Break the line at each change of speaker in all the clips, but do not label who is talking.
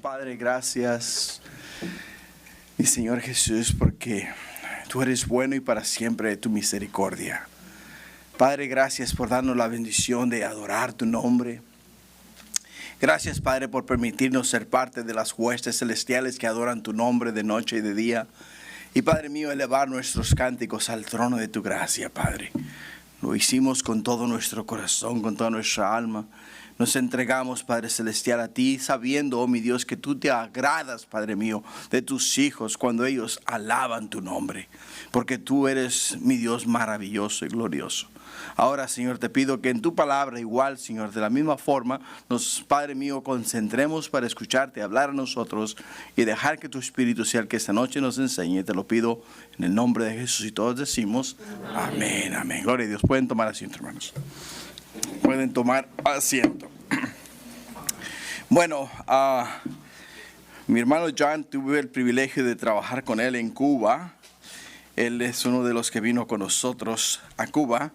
Padre, gracias, mi Señor Jesús, porque tú eres bueno y para siempre tu misericordia. Padre, gracias por darnos la bendición de adorar tu nombre. Gracias, Padre, por permitirnos ser parte de las huestes celestiales que adoran tu nombre de noche y de día. Y, Padre mío, elevar nuestros cánticos al trono de tu gracia, Padre. Lo hicimos con todo nuestro corazón, con toda nuestra alma. Nos entregamos, Padre Celestial, a ti, sabiendo, oh mi Dios, que tú te agradas, Padre mío, de tus hijos cuando ellos alaban tu nombre. Porque tú eres mi Dios maravilloso y glorioso. Ahora, Señor, te pido que en tu palabra igual, Señor, de la misma forma, Padre mío, concentremos para escucharte, hablar a nosotros y dejar que tu Espíritu sea el que esta noche nos enseñe. Te lo pido en el nombre de Jesús y todos decimos amén, amén. Gloria a Dios. Pueden tomar asiento, hermanos. Pueden tomar asiento. Bueno, mi hermano John, tuve el privilegio de trabajar con él en Cuba. Él es uno de los que vino con nosotros a Cuba.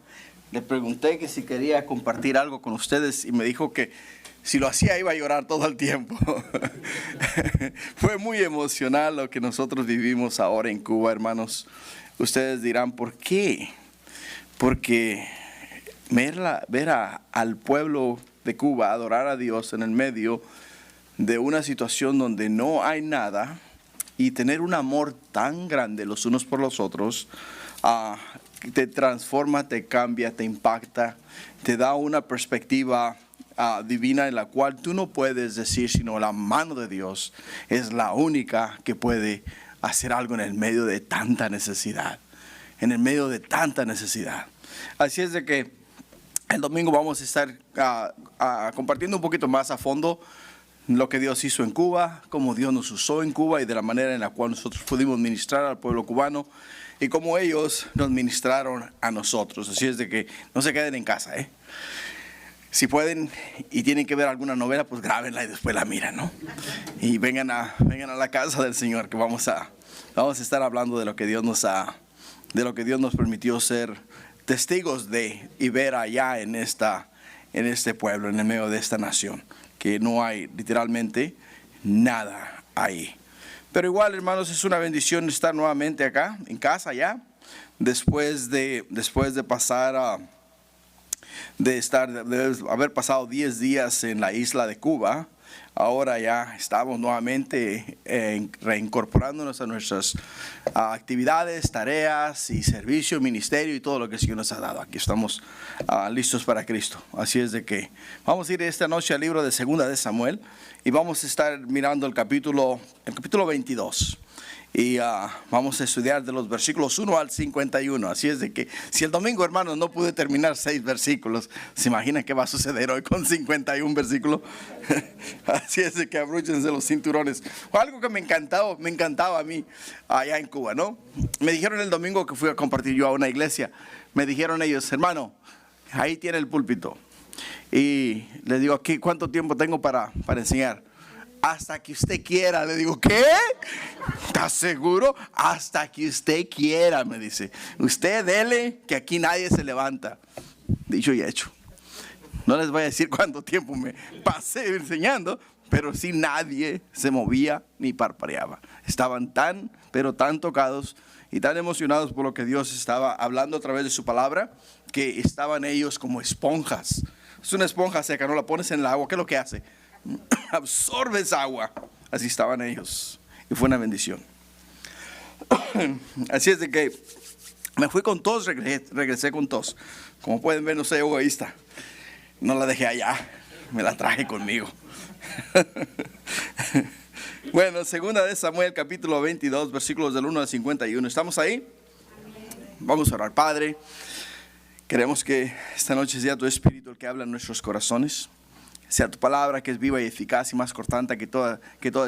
Le pregunté que si quería compartir algo con ustedes y me dijo que si lo hacía iba a llorar todo el tiempo. Fue muy emocional lo que nosotros vivimos ahora en Cuba, hermanos. Ustedes dirán, ¿por qué? Porque ver al pueblo de Cuba adorar a Dios en el medio de una situación donde no hay nada y tener un amor tan grande los unos por los otros, te transforma, te cambia, te impacta, te da una perspectiva divina en la cual tú no puedes decir, sino la mano de Dios es la única que puede hacer algo en el medio de tanta necesidad. En el medio de tanta necesidad. Así es de que el domingo vamos a estar compartiendo un poquito más a fondo lo que Dios hizo en Cuba, cómo Dios nos usó en Cuba y de la manera en la cual nosotros pudimos ministrar al pueblo cubano y cómo ellos nos ministraron a nosotros. Así es de que no se queden en casa, Si pueden y tienen que ver alguna novela, pues grábenla y después la miran, ¿no? Y vengan a la casa del Señor, que vamos a estar hablando de lo que Dios nos permitió ser testigos de y ver allá en este pueblo, en el medio de esta nación, que no hay literalmente nada ahí. Pero igual, hermanos, es una bendición estar nuevamente acá, en casa ya, después de pasar de haber pasado 10 días en la isla de Cuba. Ahora ya estamos nuevamente reincorporándonos a nuestras actividades, tareas y servicio, ministerio y todo lo que el Señor nos ha dado. Aquí estamos listos para Cristo. Así es de que vamos a ir esta noche al libro de Segunda de Samuel y vamos a estar mirando el capítulo 22. Y vamos a estudiar de los versículos 1 al 51. Así es de que si el domingo, hermanos, no pude terminar 6 versículos, ¿se imaginan qué va a suceder hoy con 51 versículos? Así es de que abróchense los cinturones. Algo que me encantaba a mí allá en Cuba, ¿no? Me dijeron el domingo que fui a compartir yo a una iglesia. Me dijeron ellos, hermano, ahí tiene el púlpito. Y les digo, aquí, ¿cuánto tiempo tengo para enseñar? Hasta que usted quiera. Le digo, ¿qué? ¿Estás seguro? Hasta que usted quiera, me dice. Usted dele, que aquí nadie se levanta. Dicho y hecho. No les voy a decir cuánto tiempo me pasé enseñando, pero sí nadie se movía ni parpadeaba. Estaban tan tocados y tan emocionados por lo que Dios estaba hablando a través de su palabra, que estaban ellos como esponjas. Es una esponja seca, no la pones en el agua. ¿Qué es lo que hace? Absorbes agua. Así estaban ellos y fue una bendición. Así es de que me fui con tos, regresé con tos. Como pueden ver, no soy egoísta, no la dejé allá, me la traje conmigo. Bueno, Segunda de Samuel capítulo 22 versículos del 1 al 51. ¿Estamos ahí? Vamos a orar. Padre, queremos que esta noche sea tu Espíritu el que habla en nuestros corazones. Sea tu palabra que es viva y eficaz y más cortante que toda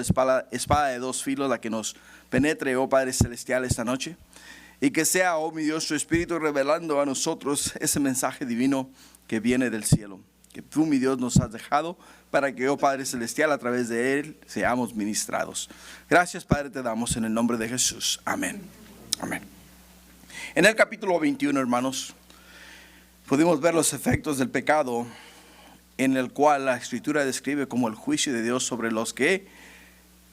espada de 2 filos, la que nos penetre, oh Padre Celestial, esta noche. Y que sea, oh mi Dios, tu Espíritu revelando a nosotros ese mensaje divino que viene del cielo. Que tú, mi Dios, nos has dejado para que, oh Padre Celestial, a través de él seamos ministrados. Gracias, Padre, te damos en el nombre de Jesús. Amén. Amén. En el capítulo 21, hermanos, pudimos ver los efectos del pecado, en el cual la Escritura describe como el juicio de Dios sobre los que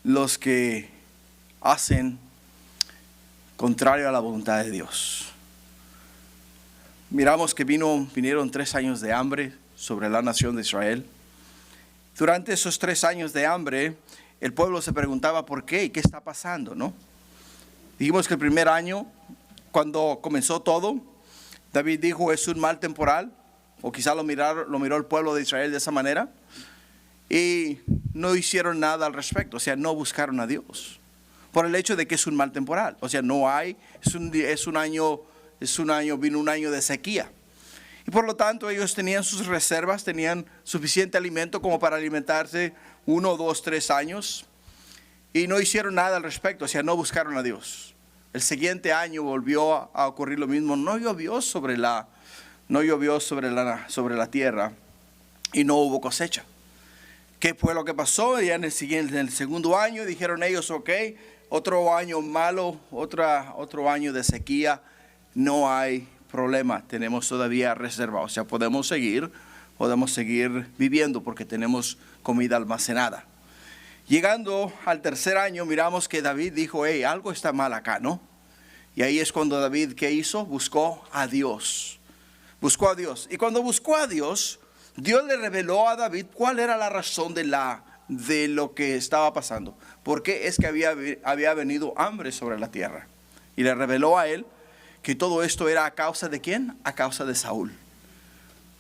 los que hacen contrario a la voluntad de Dios. Miramos que vinieron 3 años de hambre sobre la nación de Israel. Durante esos 3 años de hambre, el pueblo se preguntaba por qué y qué está pasando, ¿no? Dijimos que el primer año, cuando comenzó todo, David dijo es un mal temporal, o quizá lo miró el pueblo de Israel de esa manera, y no hicieron nada al respecto, o sea, no buscaron a Dios, por el hecho de que es un mal temporal, o sea, vino un año de sequía. Y por lo tanto ellos tenían sus reservas, tenían suficiente alimento como para alimentarse 1, 2, 3 años. Y no hicieron nada al respecto, o sea, no buscaron a Dios. El siguiente año volvió a ocurrir lo mismo. No llovió sobre la tierra y no hubo cosecha. ¿Qué fue lo que pasó? Ya en el segundo año dijeron ellos, ok, otro año malo, otro año de sequía, no hay problema, tenemos todavía reserva, o sea, podemos seguir viviendo porque tenemos comida almacenada. Llegando al tercer año, miramos que David dijo, algo está mal acá, ¿no? Y ahí es cuando David, ¿qué hizo? Buscó a Dios. Y cuando buscó a Dios, Dios le reveló a David cuál era la razón de lo que estaba pasando. Porque es que había venido hambre sobre la tierra. Y le reveló a él que todo esto era a causa de ¿quién? A causa de Saúl.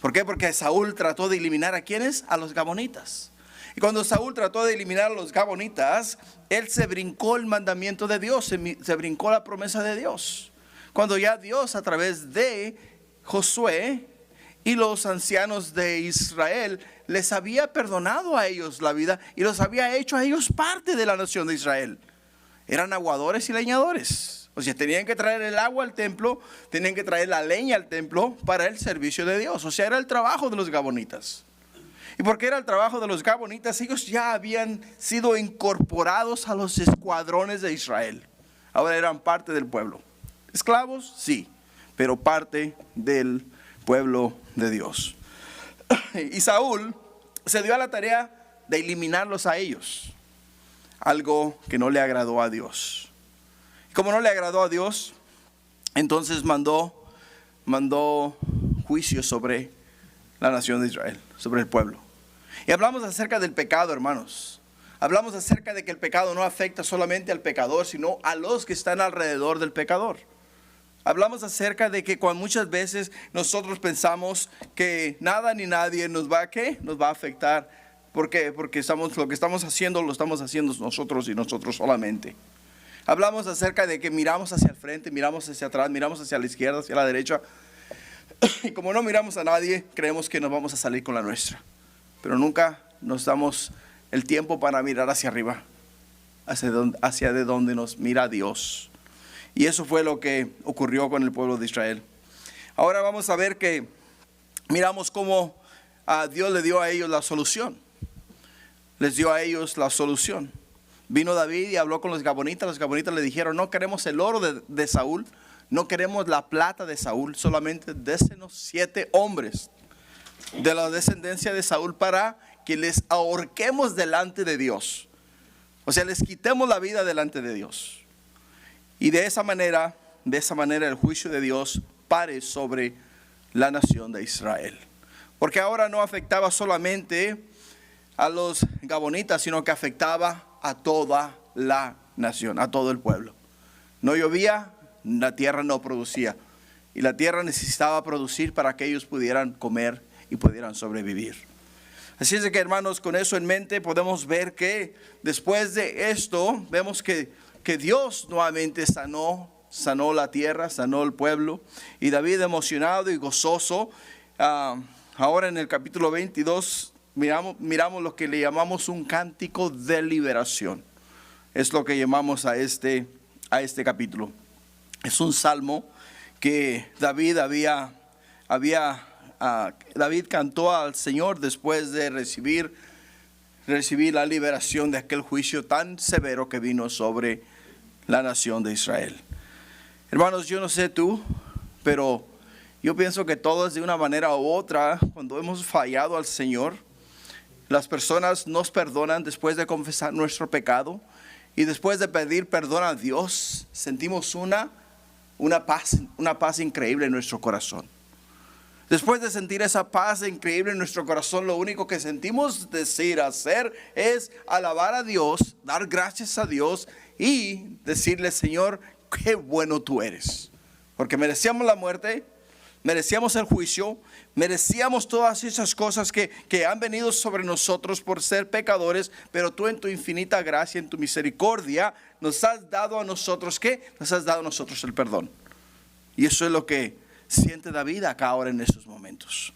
¿Por qué? Porque Saúl trató de eliminar a ¿quiénes? A los gabonitas. Y cuando Saúl trató de eliminar a los gabonitas, él se brincó el mandamiento de Dios, se brincó la promesa de Dios. Cuando ya Dios a través de Josué y los ancianos de Israel les había perdonado a ellos la vida y los había hecho a ellos parte de la nación de Israel. Eran aguadores y leñadores. O sea, tenían que traer el agua al templo, tenían que traer la leña al templo para el servicio de Dios. O sea, era el trabajo de los gabonitas. Y porque era el trabajo de los gabonitas, ellos ya habían sido incorporados a los escuadrones de Israel. Ahora eran parte del pueblo. ¿Esclavos? Sí, pero parte del pueblo de Dios. Y Saúl se dio a la tarea de eliminarlos a ellos. Algo que no le agradó a Dios. Como no le agradó a Dios, entonces mandó juicio sobre la nación de Israel, sobre el pueblo. Y hablamos acerca del pecado, hermanos. Hablamos acerca de que el pecado no afecta solamente al pecador, sino a los que están alrededor del pecador. Hablamos acerca de que cuando muchas veces nosotros pensamos que nada ni nadie nos va a afectar. ¿Por qué? Porque lo que estamos haciendo lo estamos haciendo nosotros y nosotros solamente. Hablamos acerca de que miramos hacia el frente, miramos hacia atrás, miramos hacia la izquierda, hacia la derecha. Y como no miramos a nadie, creemos que nos vamos a salir con la nuestra. Pero nunca nos damos el tiempo para mirar hacia arriba, hacia de donde nos mira Dios. Y eso fue lo que ocurrió con el pueblo de Israel. Ahora vamos a ver que miramos cómo Dios le dio a ellos la solución. Les dio a ellos la solución. Vino David y habló con los gabonitas. Los gabonitas le dijeron, no queremos el oro de Saúl, no queremos la plata de Saúl, solamente désenos 7 hombres de la descendencia de Saúl para que les ahorquemos delante de Dios. O sea, les quitemos la vida delante de Dios. Y de esa manera el juicio de Dios pare sobre la nación de Israel. Porque ahora no afectaba solamente a los gabonitas, sino que afectaba a toda la nación, a todo el pueblo. No llovía, la tierra no producía. Y la tierra necesitaba producir para que ellos pudieran comer y pudieran sobrevivir. Así es que, hermanos, con eso en mente podemos ver que después de esto, vemos que Dios nuevamente sanó la tierra, sanó el pueblo. Y David, emocionado y gozoso, ahora en el capítulo 22, miramos lo que le llamamos un cántico de liberación. Es lo que llamamos a este capítulo. Es un salmo que David David cantó al Señor después de recibir la liberación de aquel juicio tan severo que vino sobre la nación de Israel. Hermanos, yo no sé tú, pero yo pienso que todos de una manera u otra, cuando hemos fallado al Señor, las personas nos perdonan después de confesar nuestro pecado y después de pedir perdón a Dios, sentimos una paz increíble en nuestro corazón. Después de sentir esa paz increíble en nuestro corazón, lo único que sentimos decir, hacer es alabar a Dios, dar gracias a Dios y decirle: Señor, qué bueno tú eres. Porque merecíamos la muerte, merecíamos el juicio, merecíamos todas esas cosas que han venido sobre nosotros por ser pecadores, pero tú en tu infinita gracia, en tu misericordia, nos has dado a nosotros, ¿qué? Nos has dado a nosotros el perdón. Y eso es lo que siente David acá ahora en estos momentos.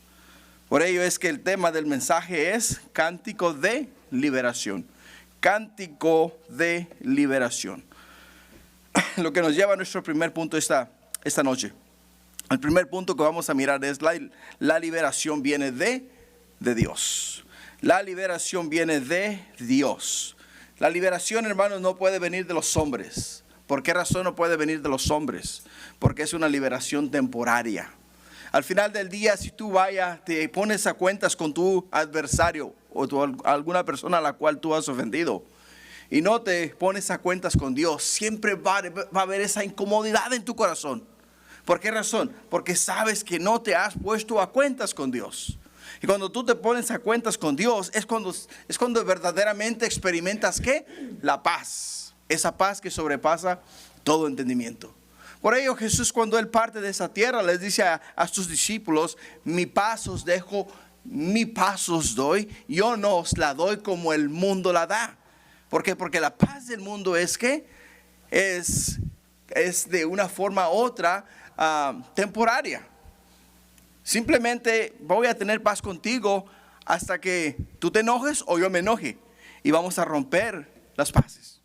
Por ello es que el tema del mensaje es cántico de liberación. Cántico de liberación. Lo que nos lleva a nuestro primer punto esta noche. El primer punto que vamos a mirar es la liberación viene de Dios. La liberación viene de Dios. La liberación, hermanos, no puede venir de los hombres. ¿Por qué razón no puede venir de los hombres? Porque es una liberación temporaria. Al final del día, si tú te pones a cuentas con tu adversario o alguna persona a la cual tú has ofendido y no te pones a cuentas con Dios, siempre va a haber esa incomodidad en tu corazón. ¿Por qué razón? Porque sabes que no te has puesto a cuentas con Dios. Y cuando tú te pones a cuentas con Dios, es cuando verdaderamente experimentas ¿qué? La paz. Esa paz que sobrepasa todo entendimiento. Por ello Jesús, cuando Él parte de esa tierra, les dice a sus discípulos: mi paz os dejo, mi paz os doy. Yo no os la doy como el mundo la da. ¿Por qué? Porque la paz del mundo es ¿qué? Es de una forma u otra temporaria. Simplemente voy a tener paz contigo hasta que tú te enojes o yo me enoje. Y vamos a romper las paces.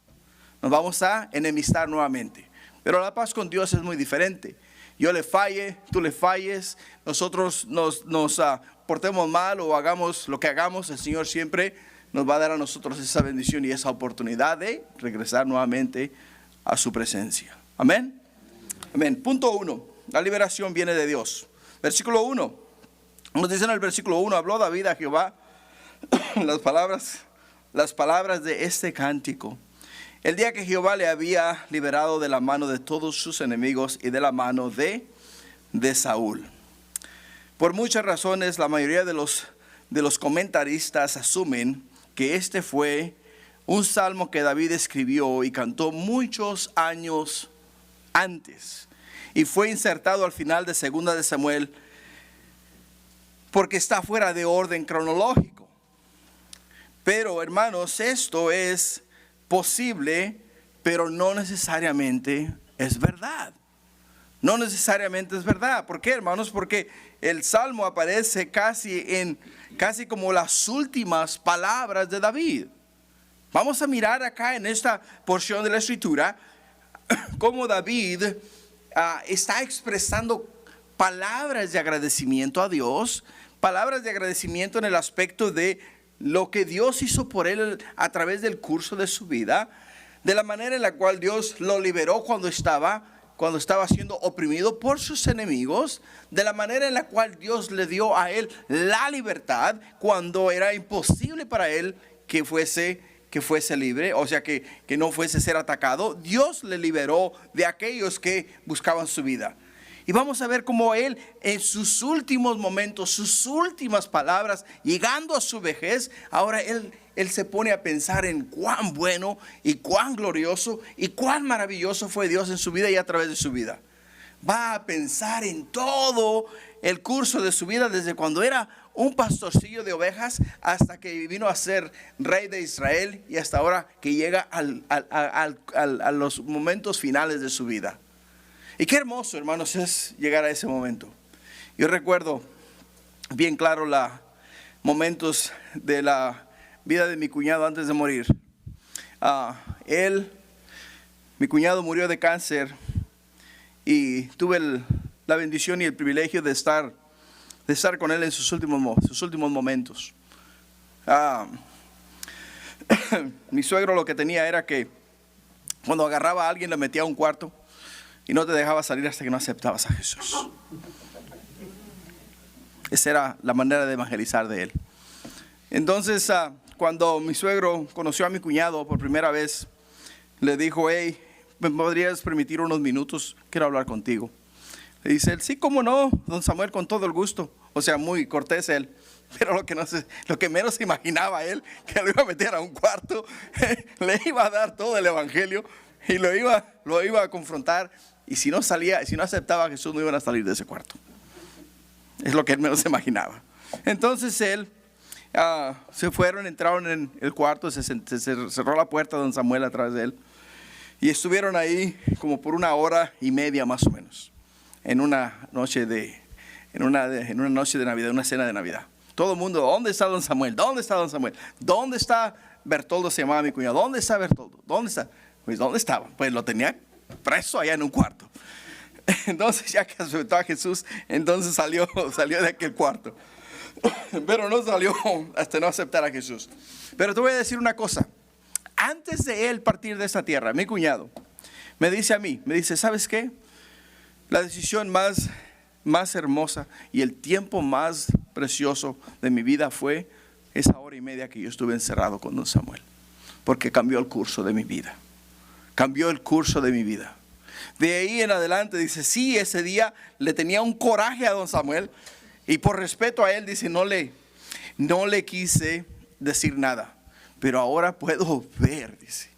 Nos vamos a enemistar nuevamente. Pero la paz con Dios es muy diferente. Yo le falle, tú le falles, nosotros nos portemos mal o hagamos lo que hagamos, el Señor siempre nos va a dar a nosotros esa bendición y esa oportunidad de regresar nuevamente a su presencia. Amén. Amén. Punto 1. La liberación viene de Dios. Versículo 1. Nos dice en el versículo 1: habló David a Jehová las palabras de este cántico. El día que Jehová le había liberado de la mano de todos sus enemigos y de la mano de Saúl. Por muchas razones, la mayoría de los comentaristas asumen que este fue un salmo que David escribió y cantó muchos años antes. Y fue insertado al final de 2 de Samuel porque está fuera de orden cronológico. Pero, hermanos, esto es posible, pero no necesariamente es verdad. No necesariamente es verdad. ¿Por qué, hermanos? Porque el Salmo aparece casi como las últimas palabras de David. Vamos a mirar acá en esta porción de la Escritura cómo David está expresando palabras de agradecimiento a Dios, palabras de agradecimiento en el aspecto de lo que Dios hizo por él a través del curso de su vida, de la manera en la cual Dios lo liberó cuando estaba siendo oprimido por sus enemigos, de la manera en la cual Dios le dio a él la libertad cuando era imposible para él que fuese libre, o sea que no fuese ser atacado. Dios le liberó de aquellos que buscaban su vida. Y vamos a ver cómo él en sus últimos momentos, sus últimas palabras, llegando a su vejez, ahora él se pone a pensar en cuán bueno y cuán glorioso y cuán maravilloso fue Dios en su vida y a través de su vida. Va a pensar en todo el curso de su vida, desde cuando era un pastorcillo de ovejas hasta que vino a ser rey de Israel y hasta ahora que llega a los momentos finales de su vida. Y qué hermoso, hermanos, es llegar a ese momento. Yo recuerdo bien claro los momentos de la vida de mi cuñado antes de morir. Mi cuñado murió de cáncer y tuve la bendición y el privilegio de estar con él en sus últimos momentos. Mi suegro lo que tenía era que cuando agarraba a alguien le metía a un cuarto y no te dejaba salir hasta que no aceptabas a Jesús. Esa era la manera de evangelizar de él. Entonces, cuando mi suegro conoció a mi cuñado por primera vez, le dijo, hey, ¿me podrías permitir unos minutos? Quiero hablar contigo. Le dice él, sí, cómo no, don Samuel, con todo el gusto. O sea, muy cortés él. Pero lo que menos imaginaba él, que lo iba a meter a un cuarto, le iba a dar todo el evangelio y lo iba a confrontar. Y si no aceptaba a Jesús, no iban a salir de ese cuarto. Es lo que él menos imaginaba. Entonces él se fueron, entraron en el cuarto, se cerró la puerta don Samuel atrás de él. Y estuvieron ahí como por 1 hora y media más o menos. En una noche de Navidad, una cena de Navidad. Todo el mundo, ¿dónde está don Samuel? ¿Dónde está don Samuel? ¿Dónde está Bertoldo? Se llamaba mi cuñado. ¿Dónde está Bertoldo? ¿Dónde está? Pues ¿dónde estaba? Pues lo tenía preso allá en un cuarto. Entonces ya que aceptó a Jesús, entonces salió de aquel cuarto. Pero no salió hasta no aceptar a Jesús. Pero te voy a decir una cosa. Antes de él partir de esta tierra, mi cuñado me dice, ¿sabes qué? La decisión más hermosa y el tiempo más precioso de mi vida fue esa 1 hora y media que yo estuve encerrado con don Samuel. Porque cambió el curso de mi vida. Cambió el curso de mi vida. De ahí en adelante dice, sí, ese día le tenía un coraje a don Samuel. Y por respeto a él, dice, no le quise decir nada. Pero ahora puedo ver, dice.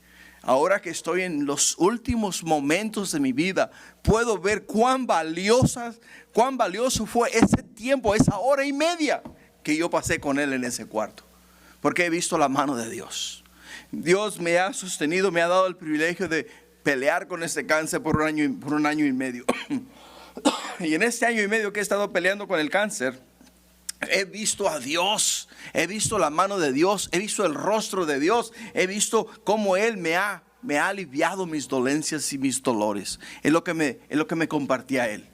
Ahora que estoy en los últimos momentos de mi vida, puedo ver cuán valioso fue ese tiempo, esa 1 hora y media que yo pasé con él en ese cuarto. Porque he visto la mano de Dios. Dios me ha sostenido, me ha dado el privilegio de pelear con este cáncer por un año y medio. Y en este 1 año y medio que he estado peleando con el cáncer, he visto a Dios, he visto la mano de Dios, he visto el rostro de Dios, he visto cómo Él me ha aliviado mis dolencias y mis dolores. Es lo que me compartía Él.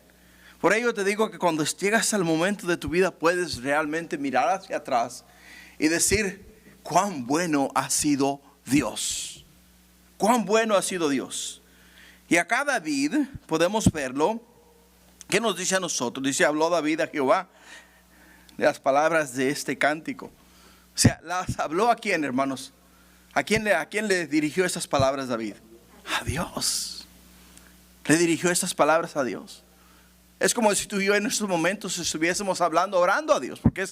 Por ello te digo que cuando llegas al momento de tu vida puedes realmente mirar hacia atrás y decir cuán bueno ha sido Dios. Cuán bueno ha sido Dios. Y acá David podemos verlo. ¿Qué nos dice a nosotros? Dice, habló David a Jehová las palabras de este cántico. O sea, las habló a quién, hermanos. ¿A quién le dirigió estas palabras David? A Dios. Le dirigió estas palabras a Dios. Es como si tú y yo en estos momentos estuviésemos orando a Dios. Porque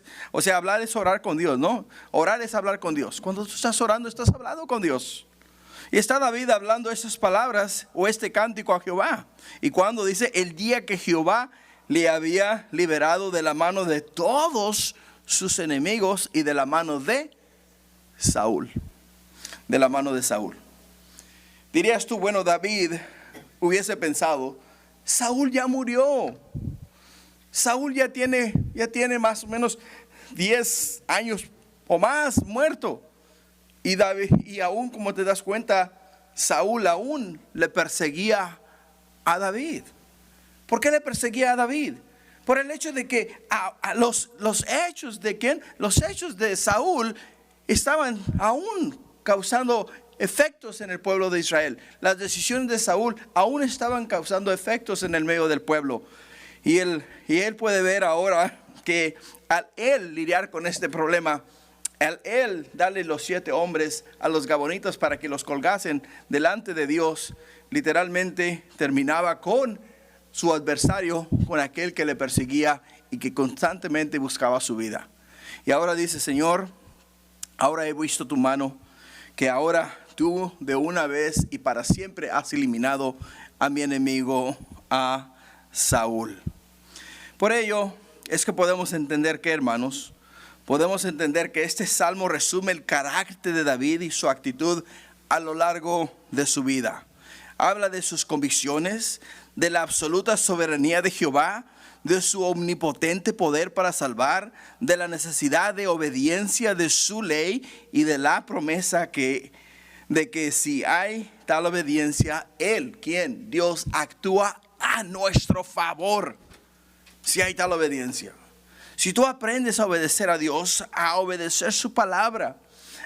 hablar es orar con Dios, ¿no? Orar es hablar con Dios. Cuando tú estás orando, estás hablando con Dios. Y está David hablando estas palabras o este cántico a Jehová. Y cuando dice, el día que Jehová le había liberado de la mano de todos sus enemigos y de la mano de Saúl. De la mano de Saúl. Dirías tú, bueno, David hubiese pensado, Saúl ya murió. Saúl ya tiene más o menos 10 años o más muerto. Y aún, como te das cuenta, Saúl aún le perseguía a David. ¿Por qué le perseguía a David? Por el hecho de que los hechos de Saúl estaban aún causando efectos en el pueblo de Israel. Las decisiones de Saúl aún estaban causando efectos en el medio del pueblo. Y él puede ver ahora que al él lidiar con este problema, al él darle los 7 hombres a los gabonitas para que los colgasen delante de Dios, literalmente terminaba con su adversario, con aquel que le perseguía y que constantemente buscaba su vida. Y ahora dice, Señor, ahora he visto tu mano, que ahora tú de una vez y para siempre has eliminado a mi enemigo, a Saúl. Por ello es que podemos entender que, hermanos, podemos entender que este salmo resume el carácter de David y su actitud a lo largo de su vida. Habla de sus convicciones, de la absoluta soberanía de Jehová, de su omnipotente poder para salvar, de la necesidad de obediencia de su ley y de la promesa de que si hay tal obediencia, Él, ¿quién? Dios actúa a nuestro favor. Si hay tal obediencia. Si tú aprendes a obedecer a Dios, a obedecer su palabra,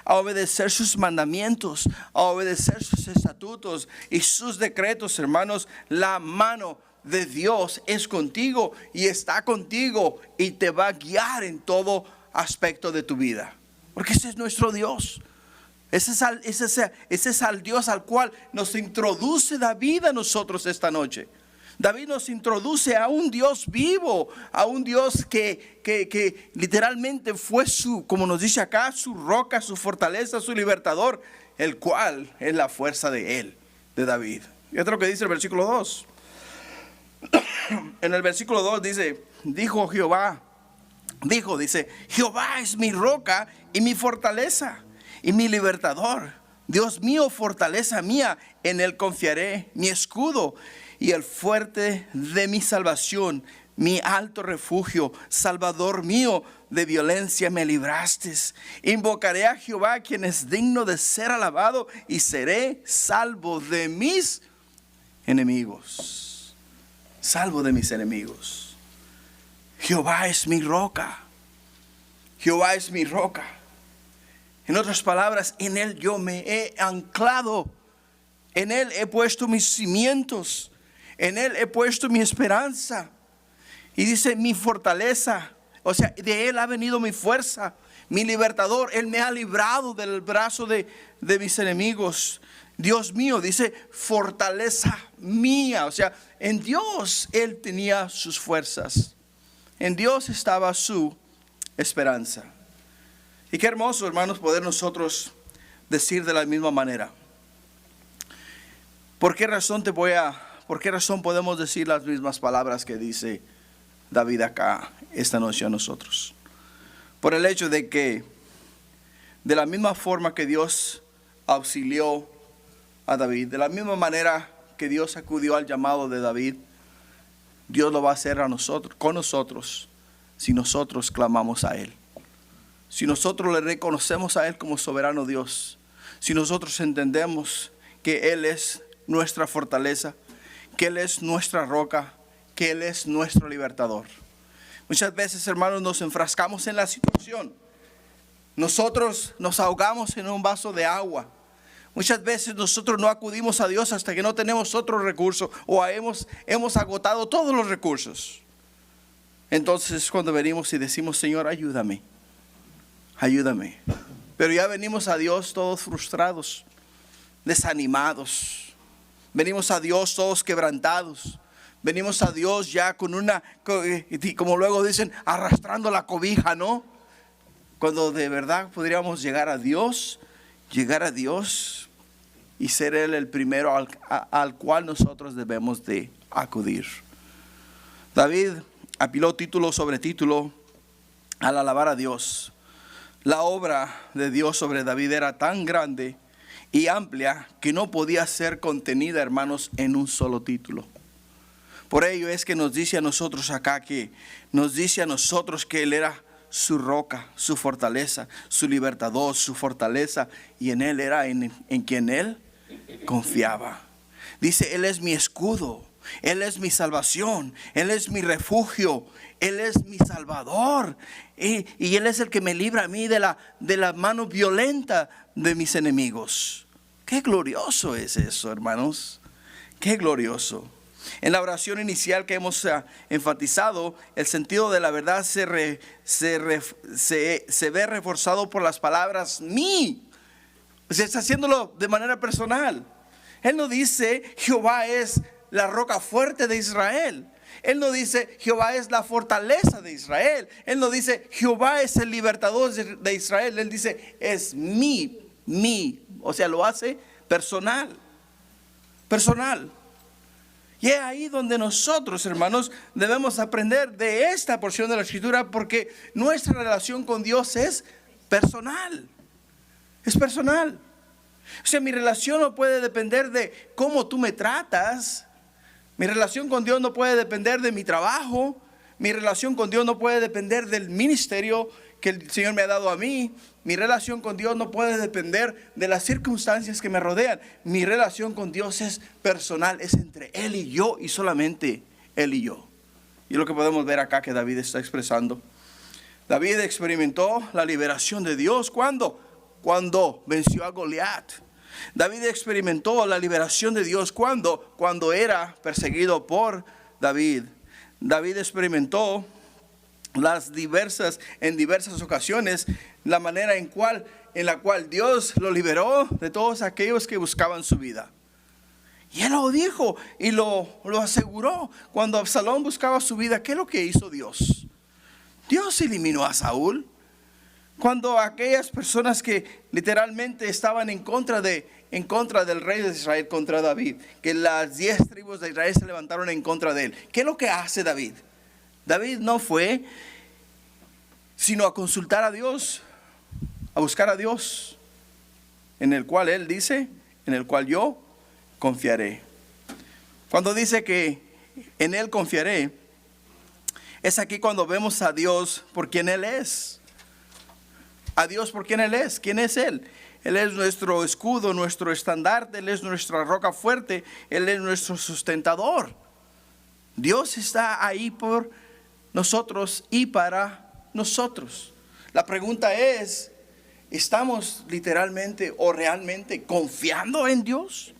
a obedecer sus mandamientos, a obedecer sus estatutos y sus decretos, hermanos, la mano de Dios es contigo y está contigo y te va a guiar en todo aspecto de tu vida. Porque ese es nuestro Dios. Ese es al Dios al cual nos introduce David a nosotros esta noche. David nos introduce a un Dios vivo, a un Dios que literalmente fue como nos dice acá, su roca, su fortaleza, su libertador, el cual es la fuerza de él, de David. Fíjate lo que dice el versículo 2. En el versículo 2 dice, dice, Jehová es mi roca y mi fortaleza y mi libertador. Dios mío, fortaleza mía, en él confiaré, mi escudo y el fuerte de mi salvación, mi alto refugio, Salvador mío, de violencia me libraste. Invocaré a Jehová, quien es digno de ser alabado, y seré salvo de mis enemigos. Salvo de mis enemigos. Jehová es mi roca. Jehová es mi roca. En otras palabras, en él yo me he anclado. En él he puesto mis cimientos. En él he puesto mi esperanza. Y dice mi fortaleza. O sea, de él ha venido mi fuerza. Mi libertador. Él me ha librado del brazo de mis enemigos. Dios mío, dice fortaleza mía. O sea, en Dios él tenía sus fuerzas. En Dios estaba su esperanza. Y qué hermoso, hermanos, poder nosotros decir de la misma manera. ¿Por qué razón podemos decir las mismas palabras que dice David acá esta noche a nosotros? Por el hecho de que de la misma forma que Dios auxilió a David, de la misma manera que Dios acudió al llamado de David, Dios lo va a hacer con nosotros, si nosotros clamamos a él. Si nosotros le reconocemos a él como soberano Dios, si nosotros entendemos que él es nuestra fortaleza, que él es nuestra roca, que él es nuestro libertador. Muchas veces, hermanos, nos enfrascamos en la situación. Nosotros nos ahogamos en un vaso de agua. Muchas veces nosotros no acudimos a Dios hasta que no tenemos otro recurso o hemos agotado todos los recursos. Entonces cuando venimos y decimos, Señor, ayúdame. Ayúdame. Pero ya venimos a Dios todos frustrados, desanimados. Venimos a Dios todos quebrantados. Venimos a Dios ya con como luego dicen, arrastrando la cobija, ¿no? Cuando de verdad podríamos llegar a Dios y ser Él el primero al cual nosotros debemos de acudir. David apiló título sobre título al alabar a Dios. La obra de Dios sobre David era tan grande y amplia que no podía ser contenida, hermanos, en un solo título. Por ello es que nos dice a nosotros acá que Él era su roca, su fortaleza, su libertador, su fortaleza, y en Él era en quien Él confiaba. Dice, Él es mi escudo, Él es mi salvación, Él es mi refugio, Él es mi salvador, y Él es el que me libra a mí de la mano violenta de mis enemigos. Qué glorioso es eso, hermanos, qué glorioso. En la oración inicial que hemos enfatizado, el sentido de la verdad se ve reforzado por las palabras mí. O sea, está haciéndolo de manera personal. Él no dice Jehová es la roca fuerte de Israel. Él no dice Jehová es la fortaleza de Israel. Él no dice Jehová es el libertador de Israel. Él dice es mí. O sea, lo hace personal. Y es ahí donde nosotros, hermanos, debemos aprender de esta porción de la Escritura, porque nuestra relación con Dios es personal. Es personal. O sea, mi relación no puede depender de cómo tú me tratas. Mi relación con Dios no puede depender de mi trabajo. Mi relación con Dios no puede depender del ministerio que el Señor me ha dado a mí. Mi relación con Dios no puede depender de las circunstancias que me rodean. Mi relación con Dios es personal, es entre Él y yo, y solamente Él y yo. Y lo que podemos ver acá que David está expresando. David experimentó la liberación de Dios. ¿Cuándo? Cuando venció a Goliat. David experimentó la liberación de Dios. ¿Cuándo? Cuando era perseguido por David. David experimentó en diversas ocasiones, la manera en la cual Dios lo liberó de todos aquellos que buscaban su vida. Y él lo dijo y lo aseguró. Cuando Absalón buscaba su vida, ¿qué es lo que hizo Dios? Dios eliminó a Saúl. Cuando aquellas personas que literalmente estaban en contra del rey de Israel, contra David, que las 10 tribus de Israel se levantaron en contra de él, ¿qué es lo que hace David? David no fue sino a consultar a Dios, a buscar a Dios, en el cual él dice, en el cual yo confiaré. Cuando dice que en él confiaré, es aquí cuando vemos a Dios por quien él es. A Dios por quien él es. ¿Quién es él? Él es nuestro escudo, nuestro estandarte, él es nuestra roca fuerte, él es nuestro sustentador. Dios está ahí por nosotros y para nosotros. La pregunta es, ¿estamos literalmente o realmente confiando en Dios?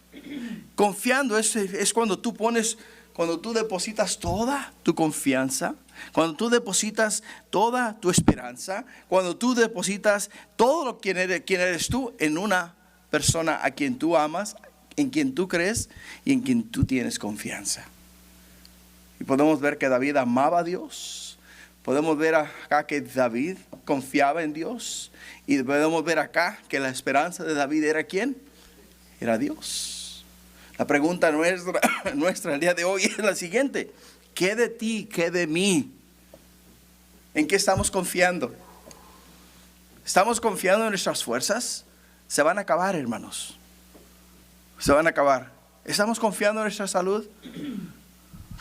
Confiando es cuando tú depositas toda tu confianza, cuando tú depositas toda tu esperanza, cuando tú depositas todo lo quien eres tú en una persona a quien tú amas, en quien tú crees y en quien tú tienes confianza. Y podemos ver que David amaba a Dios. Podemos ver acá que David confiaba en Dios. Y podemos ver acá que la esperanza de David era ¿quién? Era Dios. La pregunta nuestra el día de hoy es la siguiente: ¿qué de ti, qué de mí? ¿En qué estamos confiando? ¿Estamos confiando en nuestras fuerzas? Se van a acabar, hermanos. Se van a acabar. ¿Estamos confiando en nuestra salud?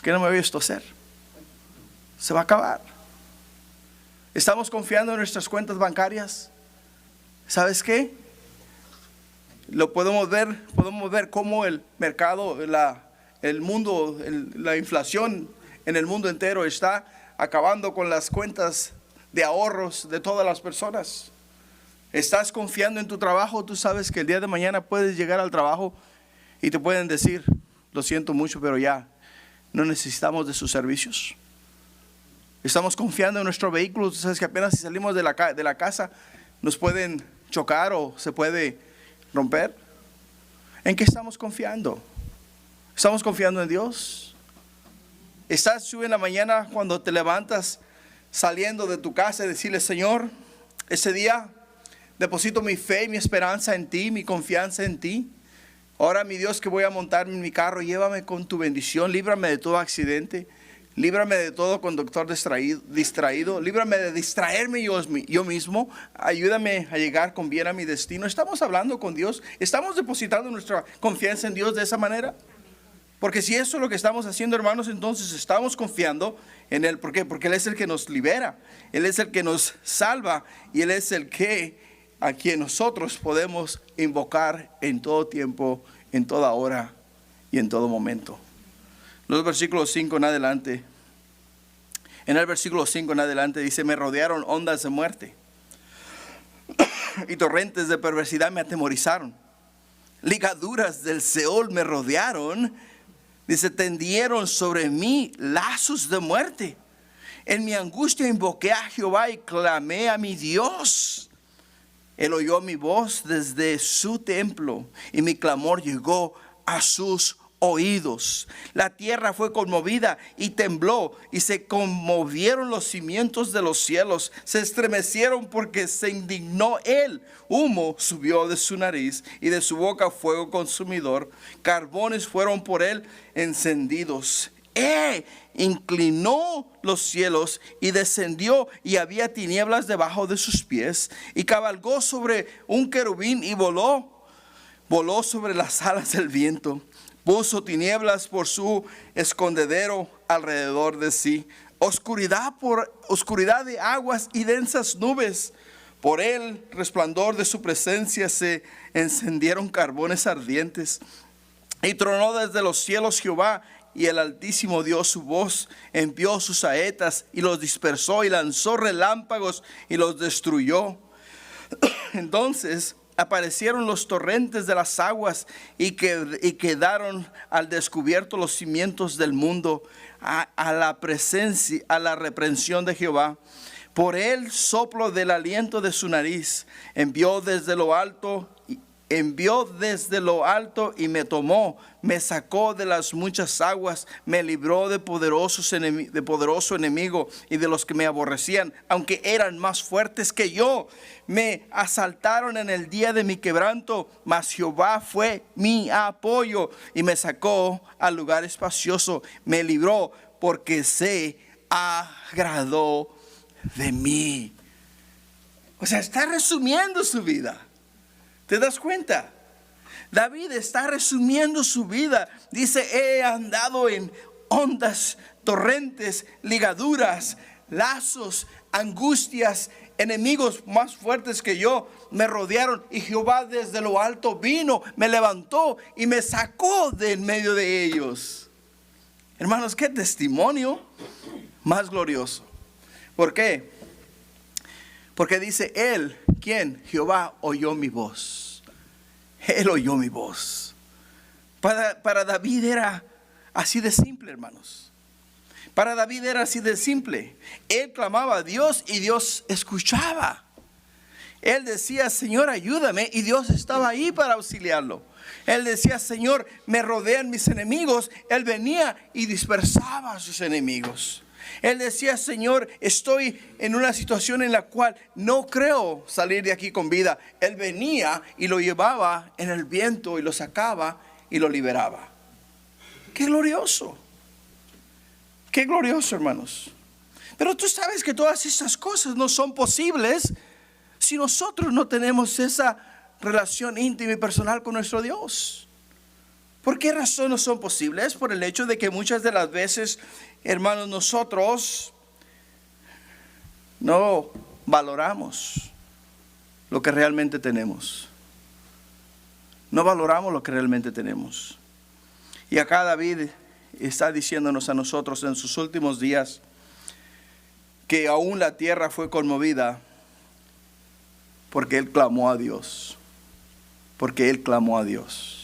¿Qué no me voy a toser? Se va a acabar. ¿Estamos confiando en nuestras cuentas bancarias? ¿Sabes qué? Lo podemos ver cómo el mercado, el mundo, la inflación en el mundo entero está acabando con las cuentas de ahorros de todas las personas. ¿Estás confiando en tu trabajo? Tú sabes que el día de mañana puedes llegar al trabajo y te pueden decir, lo siento mucho, pero ya no necesitamos de sus servicios. Estamos confiando en nuestro vehículo. Tú sabes que apenas si salimos de la casa nos pueden chocar o se puede romper. ¿En qué estamos confiando? ¿Estamos confiando en Dios? ¿Estás tú en la mañana cuando te levantas saliendo de tu casa y decirle, Señor, ese día deposito mi fe y mi esperanza en ti, mi confianza en ti? Ahora, mi Dios, que voy a montarme en mi carro, llévame con tu bendición, líbrame de todo accidente, líbrame de todo conductor distraído, líbrame de distraerme yo mismo, ayúdame a llegar con bien a mi destino. ¿Estamos hablando con Dios? ¿Estamos depositando nuestra confianza en Dios de esa manera? Porque si eso es lo que estamos haciendo, hermanos, entonces estamos confiando en Él. ¿Por qué? Porque Él es el que nos libera, Él es el que nos salva y Él es el que a quien nosotros podemos invocar en todo tiempo, en toda hora y en todo momento. Los versículos 5 en adelante. En el versículo 5 en adelante dice, me rodearon ondas de muerte y torrentes de perversidad me atemorizaron. Ligaduras del Seol me rodearon. Dice, tendieron sobre mí lazos de muerte. En mi angustia invoqué a Jehová y clamé a mi Dios. Él oyó mi voz desde su templo y mi clamor llegó a sus oídos. La tierra fue conmovida y tembló y se conmovieron los cimientos de los cielos. Se estremecieron porque se indignó él. Humo subió de su nariz y de su boca fuego consumidor. Carbones fueron por él encendidos. Inclinó los cielos y descendió y había tinieblas debajo de sus pies. Y cabalgó sobre un querubín y voló sobre las alas del viento. Puso tinieblas por su escondedero alrededor de sí. Oscuridad de aguas y densas nubes. Por el resplandor de su presencia se encendieron carbones ardientes. Y tronó desde los cielos Jehová, y el Altísimo dio su voz, envió sus saetas y los dispersó y lanzó relámpagos y los destruyó. Entonces aparecieron los torrentes de las aguas y quedaron al descubierto los cimientos del mundo a la reprensión de Jehová. Por el soplo del aliento de su nariz envió desde lo alto y me tomó, me sacó de las muchas aguas, me libró de poderoso enemigo y de los que me aborrecían, aunque eran más fuertes que yo. Me asaltaron en el día de mi quebranto, mas Jehová fue mi apoyo y me sacó al lugar espacioso, me libró porque se agradó de mí. O sea, está resumiendo su vida. ¿Te das cuenta? David está resumiendo su vida. Dice, he andado en ondas, torrentes, ligaduras, lazos, angustias, enemigos más fuertes que yo me rodearon, y Jehová desde lo alto vino, me levantó y me sacó de en medio de ellos. Hermanos, qué testimonio más glorioso. ¿Por qué? Porque dice él, ¿quién? Jehová oyó mi voz. Él oyó mi voz. Para David era así de simple, hermanos. Para David era así de simple. Él clamaba a Dios y Dios escuchaba. Él decía, Señor, ayúdame, y Dios estaba ahí para auxiliarlo. Él decía, Señor, me rodean mis enemigos. Él venía y dispersaba a sus enemigos. Él decía, Señor, estoy en una situación en la cual no creo salir de aquí con vida. Él venía y lo llevaba en el viento y lo sacaba y lo liberaba. ¡Qué glorioso! ¡Qué glorioso, hermanos! Pero tú sabes que todas estas cosas no son posibles si nosotros no tenemos esa relación íntima y personal con nuestro Dios. ¿Por qué razón no son posibles? Por el hecho de que muchas de las veces, hermanos, nosotros no valoramos lo que realmente tenemos. No valoramos lo que realmente tenemos. Y acá David está diciéndonos a nosotros en sus últimos días que aún la tierra fue conmovida porque él clamó a Dios. Porque él clamó a Dios.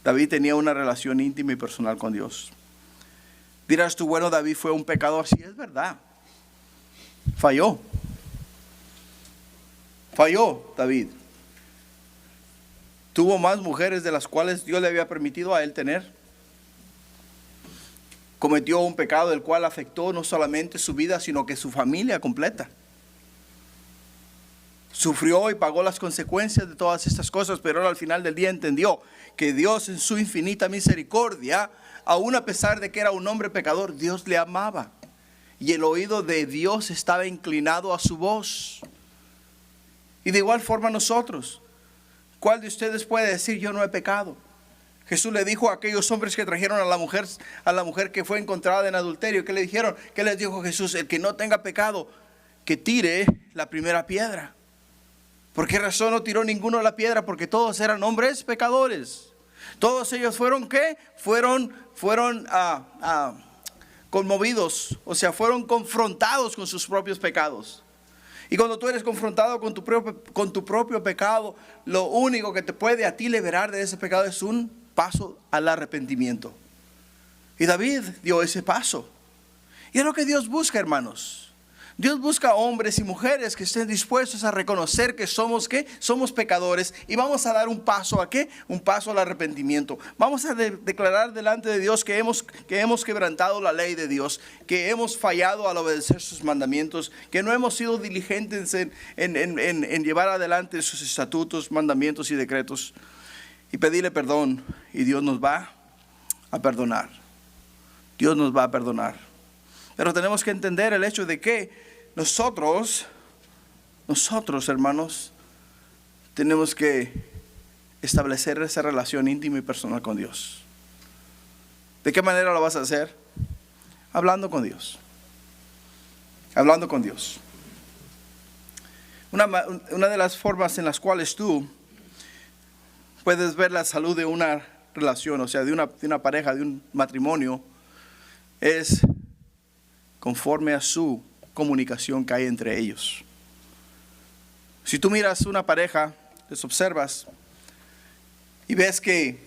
David tenía una relación íntima y personal con Dios. Dirás tú, bueno, David fue un pecador. Sí, es verdad. Falló David. Tuvo más mujeres de las cuales Dios le había permitido a él tener. Cometió un pecado del cual afectó no solamente su vida, sino que su familia completa. Sufrió y pagó las consecuencias de todas estas cosas, pero él al final del día entendió que Dios en su infinita misericordia, aun a pesar de que era un hombre pecador, Dios le amaba. Y el oído de Dios estaba inclinado a su voz. Y de igual forma nosotros. ¿Cuál de ustedes puede decir yo no he pecado? Jesús le dijo a aquellos hombres que trajeron a la mujer que fue encontrada en adulterio. ¿Qué le dijeron? ¿Qué les dijo Jesús? El que no tenga pecado, que tire la primera piedra. ¿Por qué razón no tiró ninguno la piedra? Porque todos eran hombres pecadores. Todos ellos fueron ¿qué? Fueron conmovidos, o sea, fueron confrontados con sus propios pecados. Y cuando tú eres confrontado con tu propio pecado, lo único que te puede a ti liberar de ese pecado es un paso al arrepentimiento. Y David dio ese paso. Y es lo que Dios busca, hermanos. Dios busca hombres y mujeres que estén dispuestos a reconocer que somos ¿qué? Somos pecadores, y vamos a dar un paso ¿a qué? Un paso al arrepentimiento. Vamos a declarar delante de Dios que hemos quebrantado la ley de Dios, que hemos fallado al obedecer sus mandamientos, que no hemos sido diligentes en llevar adelante sus estatutos, mandamientos y decretos, y pedirle perdón, y Dios nos va a perdonar. Dios nos va a perdonar. Pero tenemos que entender el hecho de que nosotros, hermanos, tenemos que establecer esa relación íntima y personal con Dios. ¿De qué manera lo vas a hacer? Hablando con Dios. Hablando con Dios. Una de las formas en las cuales tú puedes ver la salud de una relación, o sea, de una pareja, de un matrimonio, es conforme a su comunicación que hay entre ellos. Si tú miras una pareja, les observas y ves que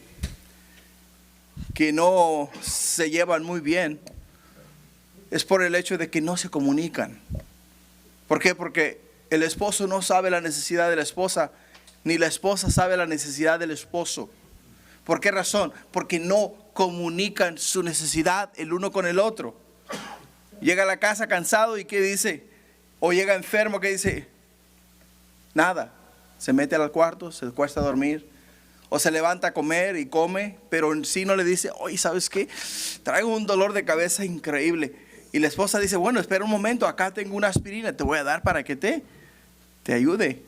no se llevan muy bien, es por el hecho de que no se comunican. ¿Por qué? Porque el esposo no sabe la necesidad de la esposa, ni la esposa sabe la necesidad del esposo. ¿Por qué razón? Porque no comunican su necesidad el uno con el otro. Llega a la casa cansado y ¿qué dice? O llega enfermo, ¿qué dice? Nada. Se mete al cuarto, se cuesta a dormir. O se levanta a comer y come, pero en sí no le dice, oye, ¿sabes qué? Traigo un dolor de cabeza increíble. Y la esposa dice, bueno, espera un momento, acá tengo una aspirina, te voy a dar para que te ayude.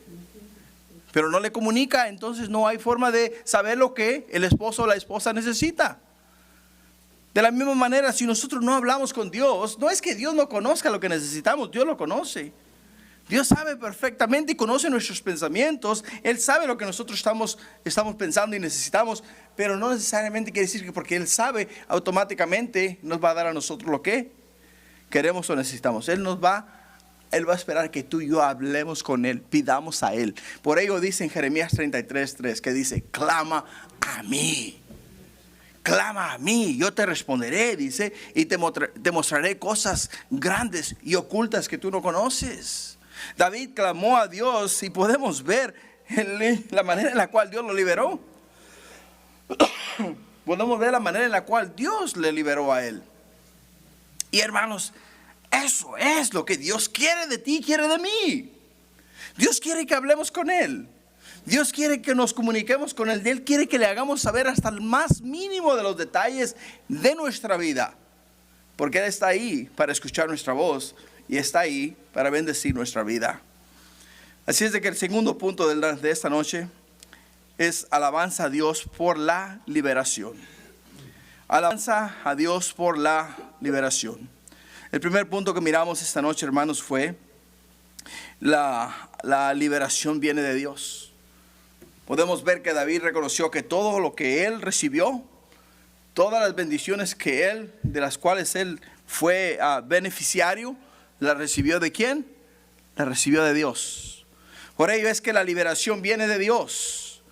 Pero no le comunica, entonces no hay forma de saber lo que el esposo o la esposa necesita. De la misma manera, si nosotros no hablamos con Dios, no es que Dios no conozca lo que necesitamos, Dios lo conoce. Dios sabe perfectamente y conoce nuestros pensamientos. Él sabe lo que nosotros estamos pensando y necesitamos, pero no necesariamente quiere decir que porque Él sabe, automáticamente nos va a dar a nosotros lo que queremos o necesitamos. Él va a esperar que tú y yo hablemos con Él, pidamos a Él. Por ello dice en Jeremías 33:3 que dice, clama a mí. Clama a mí, yo te responderé, dice, y te mostraré cosas grandes y ocultas que tú no conoces. David clamó a Dios y podemos ver la manera en la cual Dios lo liberó. Podemos ver la manera en la cual Dios le liberó a él. Y hermanos, eso es lo que Dios quiere de ti, quiere de mí. Dios quiere que hablemos con Él. Dios quiere que nos comuniquemos con Él. Él quiere que le hagamos saber hasta el más mínimo de los detalles de nuestra vida. Porque Él está ahí para escuchar nuestra voz y está ahí para bendecir nuestra vida. Así es de que el segundo punto de esta noche es alabanza a Dios por la liberación. Alabanza a Dios por la liberación. El primer punto que miramos esta noche, hermanos, fue la liberación viene de Dios. Podemos ver que David reconoció que todo lo que él recibió, todas las bendiciones de las cuales él fue beneficiario, ¿las recibió de quién? Las recibió de Dios. Por ello es que la liberación viene de Dios.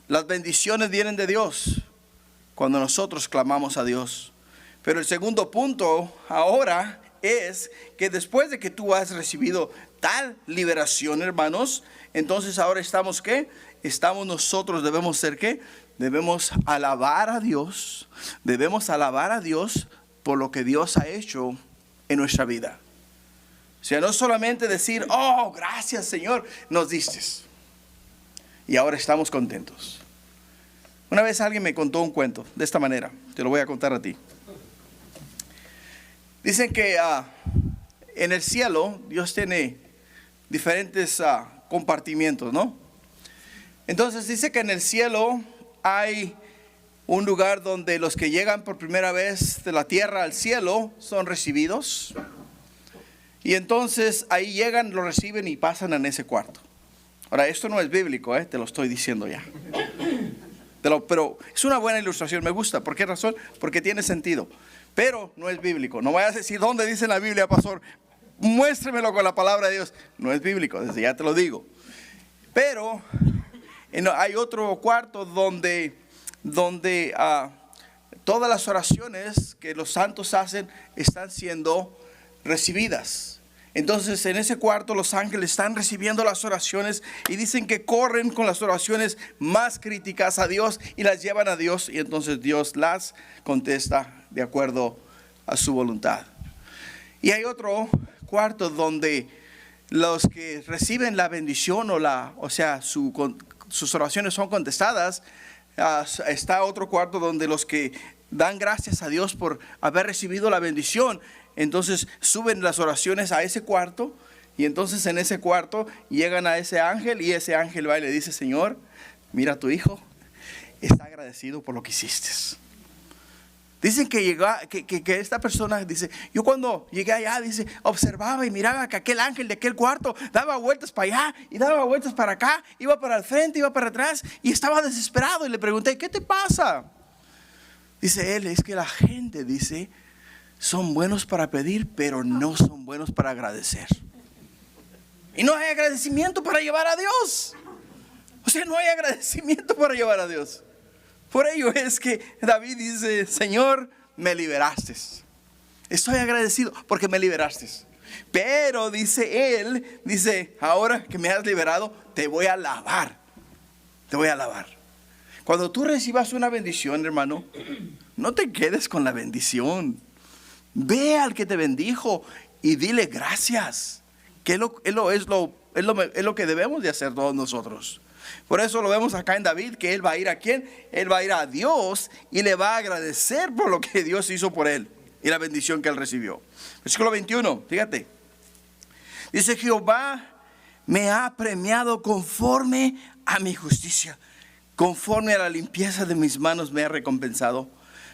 Las bendiciones vienen de Dios cuando nosotros clamamos a Dios. Pero el segundo punto ahora es que después de que tú has recibido tal liberación, hermanos, entonces ahora estamos ¿qué? Debemos ser ¿qué? Debemos alabar a Dios. Debemos alabar a Dios por lo que Dios ha hecho en nuestra vida. O sea, no solamente decir, oh, gracias Señor, nos diste. Y ahora estamos contentos. Una vez alguien me contó un cuento de esta manera, te lo voy a contar a ti. Dicen que en el cielo Dios tiene diferentes compartimientos, ¿no? Entonces dice que en el cielo hay un lugar donde los que llegan por primera vez de la tierra al cielo son recibidos. Y entonces ahí llegan, lo reciben y pasan en ese cuarto. Ahora, esto no es bíblico, te lo estoy diciendo ya. Pero es una buena ilustración, me gusta. ¿Por qué razón? Porque tiene sentido. Pero no es bíblico. No vayas a decir, ¿dónde dice en la Biblia, pastor? Muéstremelo con la palabra de Dios. No es bíblico, desde ya te lo digo. Pero hay otro cuarto donde todas las oraciones que los santos hacen están siendo recibidas. Entonces en ese cuarto los ángeles están recibiendo las oraciones y dicen que corren con las oraciones más críticas a Dios y las llevan a Dios, y entonces Dios las contesta de acuerdo a su voluntad. Y hay otro cuarto donde los que reciben la bendición sus oraciones son contestadas. Está otro cuarto donde los que dan gracias a Dios por haber recibido la bendición, entonces suben las oraciones a ese cuarto, y entonces en ese cuarto llegan a ese ángel, y ese ángel va y le dice, Señor, mira a tu hijo, está agradecido por lo que hiciste. Dicen que esta persona dice, yo cuando llegué allá, dice, observaba y miraba que aquel ángel de aquel cuarto daba vueltas para allá y daba vueltas para acá, iba para el frente, iba para atrás, y estaba desesperado, y le pregunté, ¿qué te pasa? Dice él, es que la gente, dice, son buenos para pedir, pero no son buenos para agradecer. Y no hay agradecimiento para llevar a Dios. O sea, no hay agradecimiento para llevar a Dios. Por ello es que David dice, Señor, me liberaste. Estoy agradecido porque me liberaste. Pero dice él, ahora que me has liberado, te voy a alabar. Te voy a alabar. Cuando tú recibas una bendición, hermano, no te quedes con la bendición. Ve al que te bendijo y dile gracias. Que es lo que debemos de hacer todos nosotros. Por eso lo vemos acá en David, que él va a ir ¿a quién? Él va a ir a Dios y le va a agradecer por lo que Dios hizo por él y la bendición que él recibió. Versículo 21, fíjate. Dice, Jehová me ha premiado conforme a mi justicia. Conforme a la limpieza de mis manos me ha recompensado.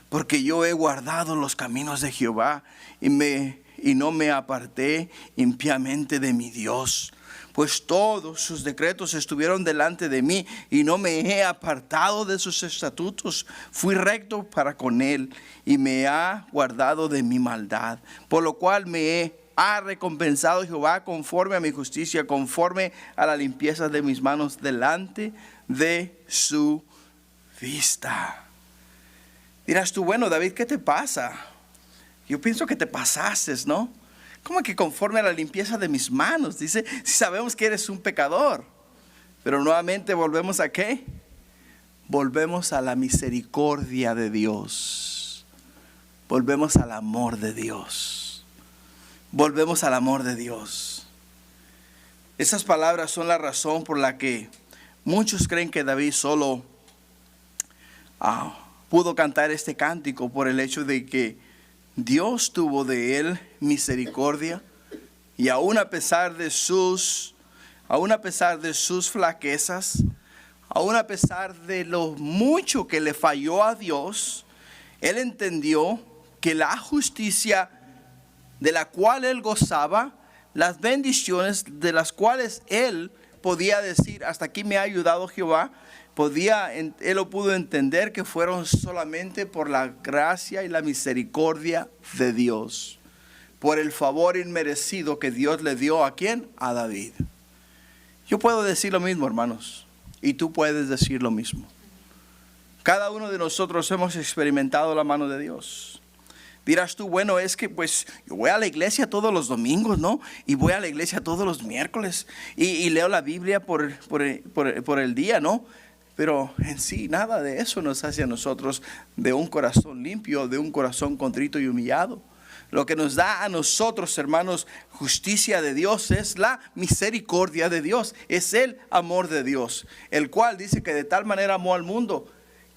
Porque yo he guardado los caminos de Jehová y no me aparté impíamente de mi Dios. Pues todos sus decretos estuvieron delante de mí y no me he apartado de sus estatutos. Fui recto para con él y me ha guardado de mi maldad. Por lo cual ha recompensado Jehová conforme a mi justicia, conforme a la limpieza de mis manos delante de su vista. Dirás tú, bueno, David, ¿qué te pasa? Yo pienso que te pasaste, ¿no? ¿Cómo que conforme a la limpieza de mis manos? Dice, si sabemos que eres un pecador. Pero nuevamente volvemos ¿a qué? Volvemos a la misericordia de Dios. Volvemos al amor de Dios. Volvemos al amor de Dios. Esas palabras son la razón por la que muchos creen que David solo pudo cantar este cántico por el hecho de que Dios tuvo de él misericordia y aún a pesar de sus flaquezas, aún a pesar de lo mucho que le falló a Dios, él entendió que la justicia de la cual él gozaba, las bendiciones de las cuales él podía decir, hasta aquí me ha ayudado Jehová, él lo pudo entender que fueron solamente por la gracia y la misericordia de Dios, por el favor inmerecido que Dios le dio ¿a quién? A David. Yo puedo decir lo mismo, hermanos, y tú puedes decir lo mismo. Cada uno de nosotros hemos experimentado la mano de Dios. Dirás tú, bueno, es que pues yo voy a la iglesia todos los domingos, ¿no? Y voy a la iglesia todos los miércoles y leo la Biblia por el día, ¿no? Pero en sí nada de eso nos hace a nosotros de un corazón limpio, de un corazón contrito y humillado. Lo que nos da a nosotros, hermanos, justicia de Dios es la misericordia de Dios. Es el amor de Dios, el cual dice que de tal manera amó al mundo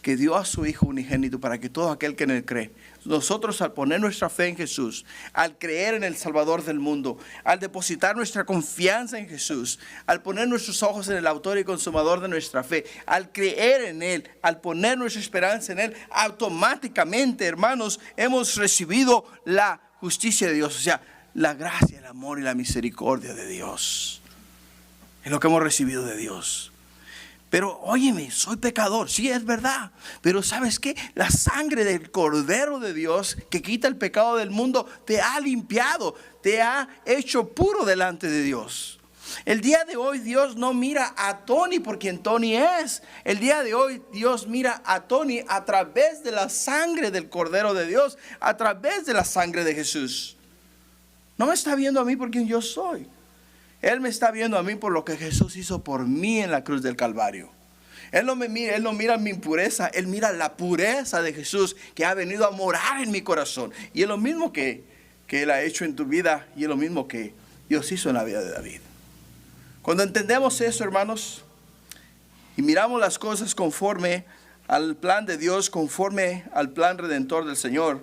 que dio a su Hijo unigénito para que todo aquel que en él cree. Nosotros al poner nuestra fe en Jesús, al creer en el Salvador del mundo, al depositar nuestra confianza en Jesús, al poner nuestros ojos en el autor y consumador de nuestra fe, al creer en Él, al poner nuestra esperanza en Él, automáticamente, hermanos, hemos recibido la justicia de Dios. O sea, la gracia, el amor y la misericordia de Dios. Es lo que hemos recibido de Dios. Pero óyeme, soy pecador, sí es verdad, pero ¿sabes qué? La sangre del Cordero de Dios que quita el pecado del mundo te ha limpiado, te ha hecho puro delante de Dios. El día de hoy Dios no mira a Tony por quien Tony es. El día de hoy Dios mira a Tony a través de la sangre del Cordero de Dios, a través de la sangre de Jesús. No me está viendo a mí por quien yo soy. Él me está viendo a mí por lo que Jesús hizo por mí en la cruz del Calvario. Él no mira mi impureza, Él mira la pureza de Jesús que ha venido a morar en mi corazón. Y es lo mismo que Él ha hecho en tu vida y es lo mismo que Dios hizo en la vida de David. Cuando entendemos eso, hermanos, y miramos las cosas conforme al plan de Dios, conforme al plan redentor del Señor,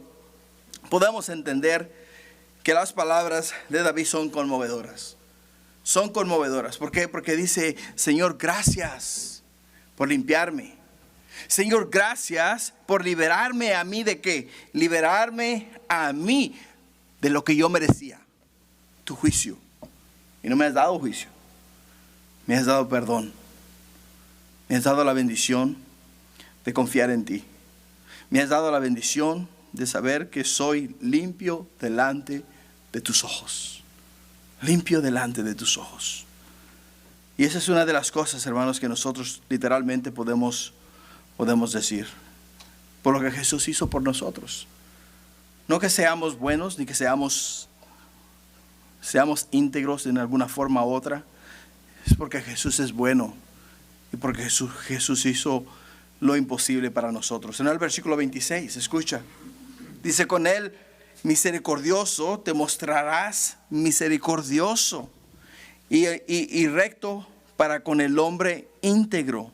podemos entender que las palabras de David son conmovedoras. Son conmovedoras. ¿Por qué? Porque dice, Señor, gracias por limpiarme. Señor, gracias por liberarme a mí ¿de qué? Liberarme a mí de lo que yo merecía. Tu juicio. Y no me has dado juicio. Me has dado perdón. Me has dado la bendición de confiar en ti. Me has dado la bendición de saber que soy limpio delante de tus ojos. Limpio delante de tus ojos. Y esa es una de las cosas, hermanos, que nosotros literalmente podemos decir. Por lo que Jesús hizo por nosotros. No que seamos buenos, ni que seamos íntegros en alguna forma u otra. Es porque Jesús es bueno. Y porque Jesús hizo lo imposible para nosotros. En el versículo 26, escucha. Dice, con él misericordioso te mostrarás misericordioso. Y recto para con el hombre íntegro.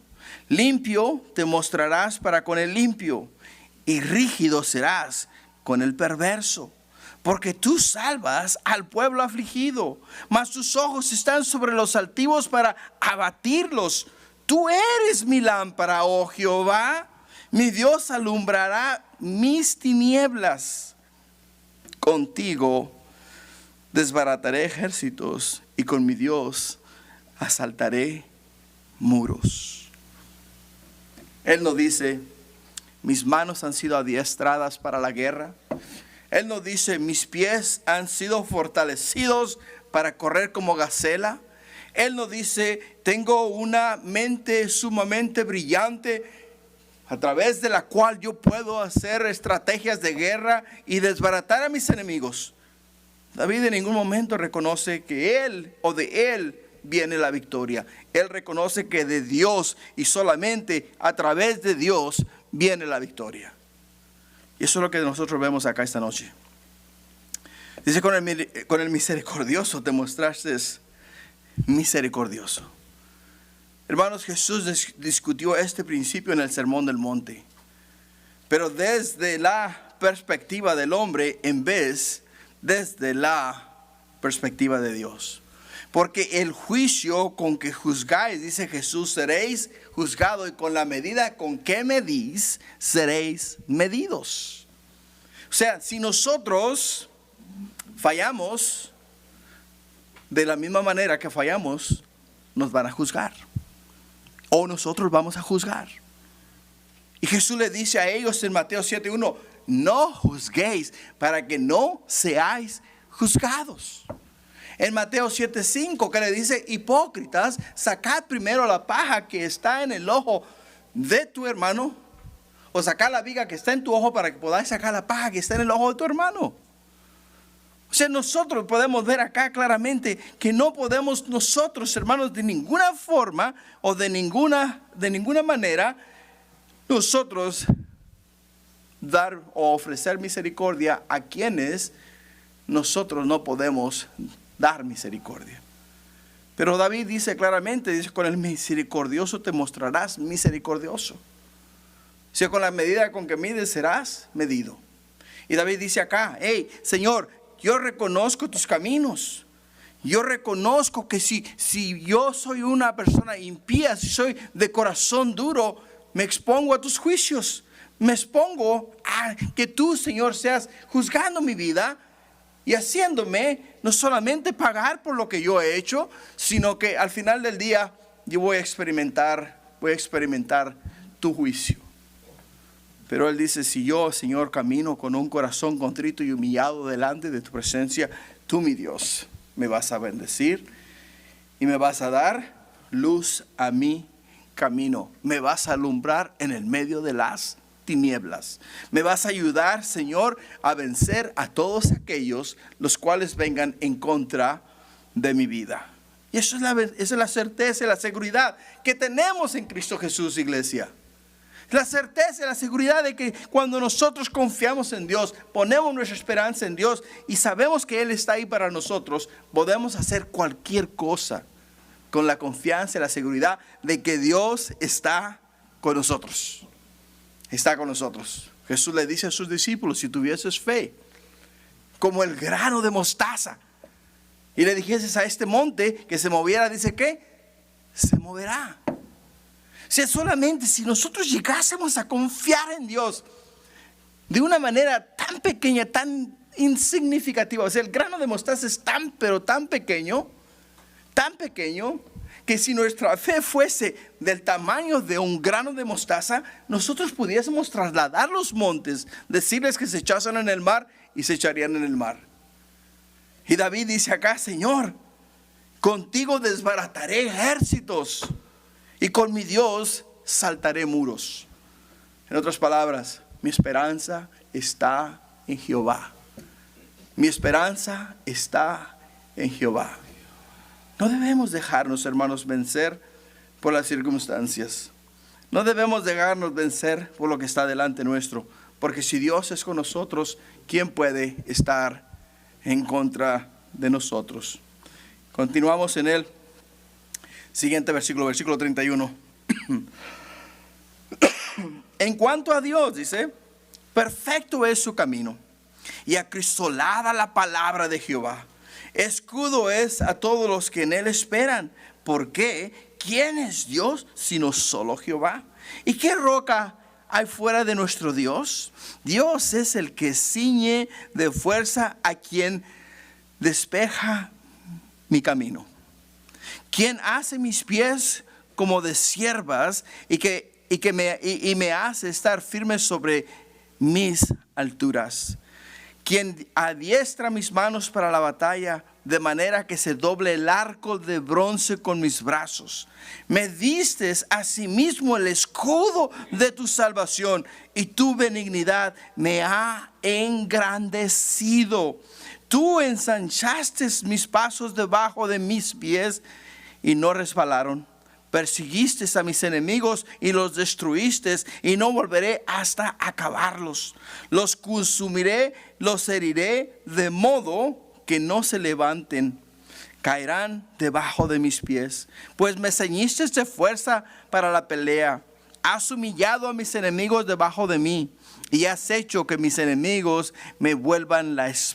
Limpio te mostrarás para con el limpio. Y rígido serás con el perverso. Porque tú salvas al pueblo afligido, mas tus ojos están sobre los altivos para abatirlos. Tú eres mi lámpara, oh Jehová. Mi Dios alumbrará mis tinieblas. Contigo desbarataré ejércitos y con mi Dios asaltaré muros. Él no dice, mis manos han sido adiestradas para la guerra. Él no dice, mis pies han sido fortalecidos para correr como gacela. Él no dice, tengo una mente sumamente brillante a través de la cual yo puedo hacer estrategias de guerra y desbaratar a mis enemigos. David en ningún momento reconoce que él o de él viene la victoria. Él reconoce que de Dios y solamente a través de Dios viene la victoria. Y eso es lo que nosotros vemos acá esta noche. Dice, con el misericordioso te mostraste misericordioso. Hermanos, Jesús discutió este principio en el Sermón del Monte. Pero desde la perspectiva del hombre en vez desde la perspectiva de Dios. Porque el juicio con que juzgáis, dice Jesús, seréis juzgados, y con la medida con que medís, seréis medidos. O sea, si nosotros fallamos, de la misma manera que fallamos, nos van a juzgar. O nosotros vamos a juzgar. Y Jesús le dice a ellos en Mateo 7:1, no juzguéis para que no seáis juzgados. En Mateo 7:5 que le dice, hipócritas, sacad primero la paja que está en el ojo de tu hermano, o sacad la viga que está en tu ojo para que podáis sacar la paja que está en el ojo de tu hermano. O sea, nosotros podemos ver acá claramente que no podemos nosotros, hermanos, de ninguna forma o de ninguna manera, nosotros dar o ofrecer misericordia a quienes nosotros no podemos dar misericordia. Pero David dice claramente, dice, con el misericordioso te mostrarás misericordioso. O sea, con la medida con que mides serás medido. Y David dice acá, hey, Señor, yo reconozco tus caminos. Yo reconozco que si yo soy una persona impía, si soy de corazón duro, me expongo a tus juicios. Me expongo a que tú, Señor, seas juzgando mi vida y haciéndome no solamente pagar por lo que yo he hecho, sino que al final del día yo voy a experimentar tu juicio. Pero Él dice, si yo, Señor, camino con un corazón contrito y humillado delante de tu presencia, tú, mi Dios, me vas a bendecir y me vas a dar luz a mi camino. Me vas a alumbrar en el medio de las tinieblas. Me vas a ayudar, Señor, a vencer a todos aquellos los cuales vengan en contra de mi vida. Y esa es la certeza y la seguridad que tenemos en Cristo Jesús, iglesia. La certeza y la seguridad de que cuando nosotros confiamos en Dios, ponemos nuestra esperanza en Dios y sabemos que Él está ahí para nosotros, podemos hacer cualquier cosa con la confianza y la seguridad de que Dios está con nosotros. Está con nosotros. Jesús le dice a sus discípulos, si tuvieses fe como el grano de mostaza y le dijeses a este monte que se moviera, dice que se moverá. O sea, solamente si nosotros llegásemos a confiar en Dios de una manera tan pequeña, tan insignificativa. O sea, el grano de mostaza es tan, pero tan pequeño, que si nuestra fe fuese del tamaño de un grano de mostaza, nosotros pudiésemos trasladar los montes, decirles que se echasen en el mar y se echarían en el mar. Y David dice acá, Señor, Contigo desbarataré ejércitos y con mi Dios saltaré muros. En otras palabras, mi esperanza está en Jehová. Mi esperanza está en Jehová. No debemos dejarnos, hermanos, vencer por las circunstancias. No debemos dejarnos vencer por lo que está delante nuestro. Porque si Dios es con nosotros, ¿quién puede estar en contra de nosotros? Continuamos en el siguiente versículo, versículo 31. En cuanto a Dios, dice, perfecto es su camino y acrisolada la palabra de Jehová. Escudo es a todos los que en él esperan. ¿Por qué? ¿Quién es Dios sino solo Jehová? ¿Y qué roca hay fuera de nuestro Dios? Dios es el que ciñe de fuerza a quien despeja mi camino. Quien hace mis pies como de ciervas y me hace estar firme sobre mis alturas. Quien adiestra mis manos para la batalla, de manera que se doble el arco de bronce con mis brazos. Me diste asimismo el escudo de tu salvación, y tu benignidad me ha engrandecido. Tú ensanchaste mis pasos debajo de mis pies, y no resbalaron. Persiguiste a mis enemigos y los destruiste, y no volveré hasta acabarlos. Los consumiré, los heriré, de modo que no se levanten. Caerán debajo de mis pies. Pues me ceñiste de fuerza para la pelea. Has humillado a mis enemigos debajo de mí, y has hecho que mis enemigos me vuelvan las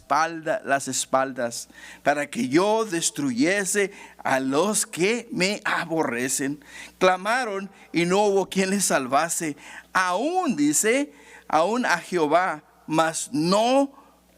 espaldas, para que yo destruyese a los que me aborrecen. Clamaron y no hubo quien les salvase. Aún, dice, aún a Jehová, mas no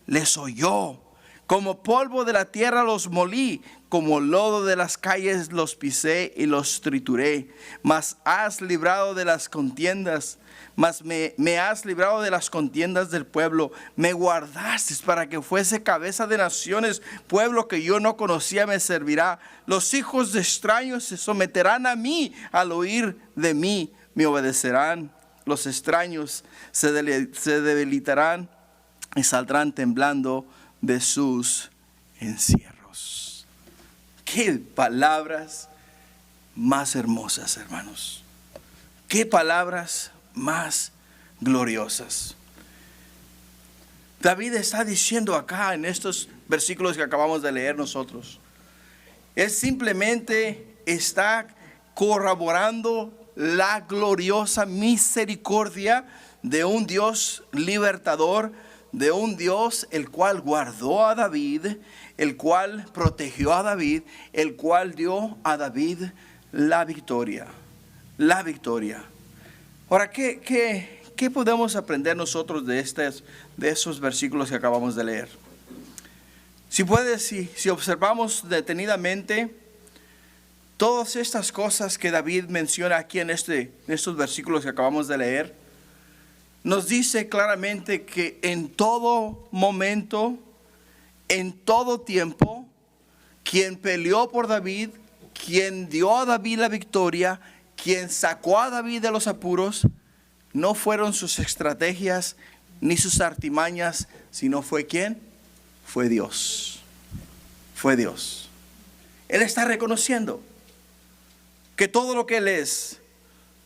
les oyó. Como polvo de la tierra los molí, como lodo de las calles los pisé y los trituré. Mas has librado de las contiendas, me has librado de las contiendas del pueblo. Me guardaste para que fuese cabeza de naciones. Pueblo que yo no conocía me servirá. Los hijos de extraños se someterán a mí. Al oír de mí me obedecerán. Los extraños se debilitarán y saldrán temblando de sus encierros. Qué palabras más hermosas, hermanos. Qué palabras más gloriosas. David está diciendo acá en estos versículos que acabamos de leer nosotros. Él simplemente está corroborando la gloriosa misericordia de un Dios libertador, de un Dios el cual guardó a David, el cual protegió a David, el cual dio a David la victoria. La victoria. Ahora, ¿qué podemos aprender nosotros de esos versículos que acabamos de leer? Si observamos detenidamente todas estas cosas que David menciona aquí en estos versículos que acabamos de leer, nos dice claramente que en todo momento, en todo tiempo, quien peleó por David, quien dio a David la victoria, quien sacó a David de los apuros, no fueron sus estrategias ni sus artimañas, sino fue ¿quién? Fue Dios. Fue Dios. Él está reconociendo que todo lo que Él es,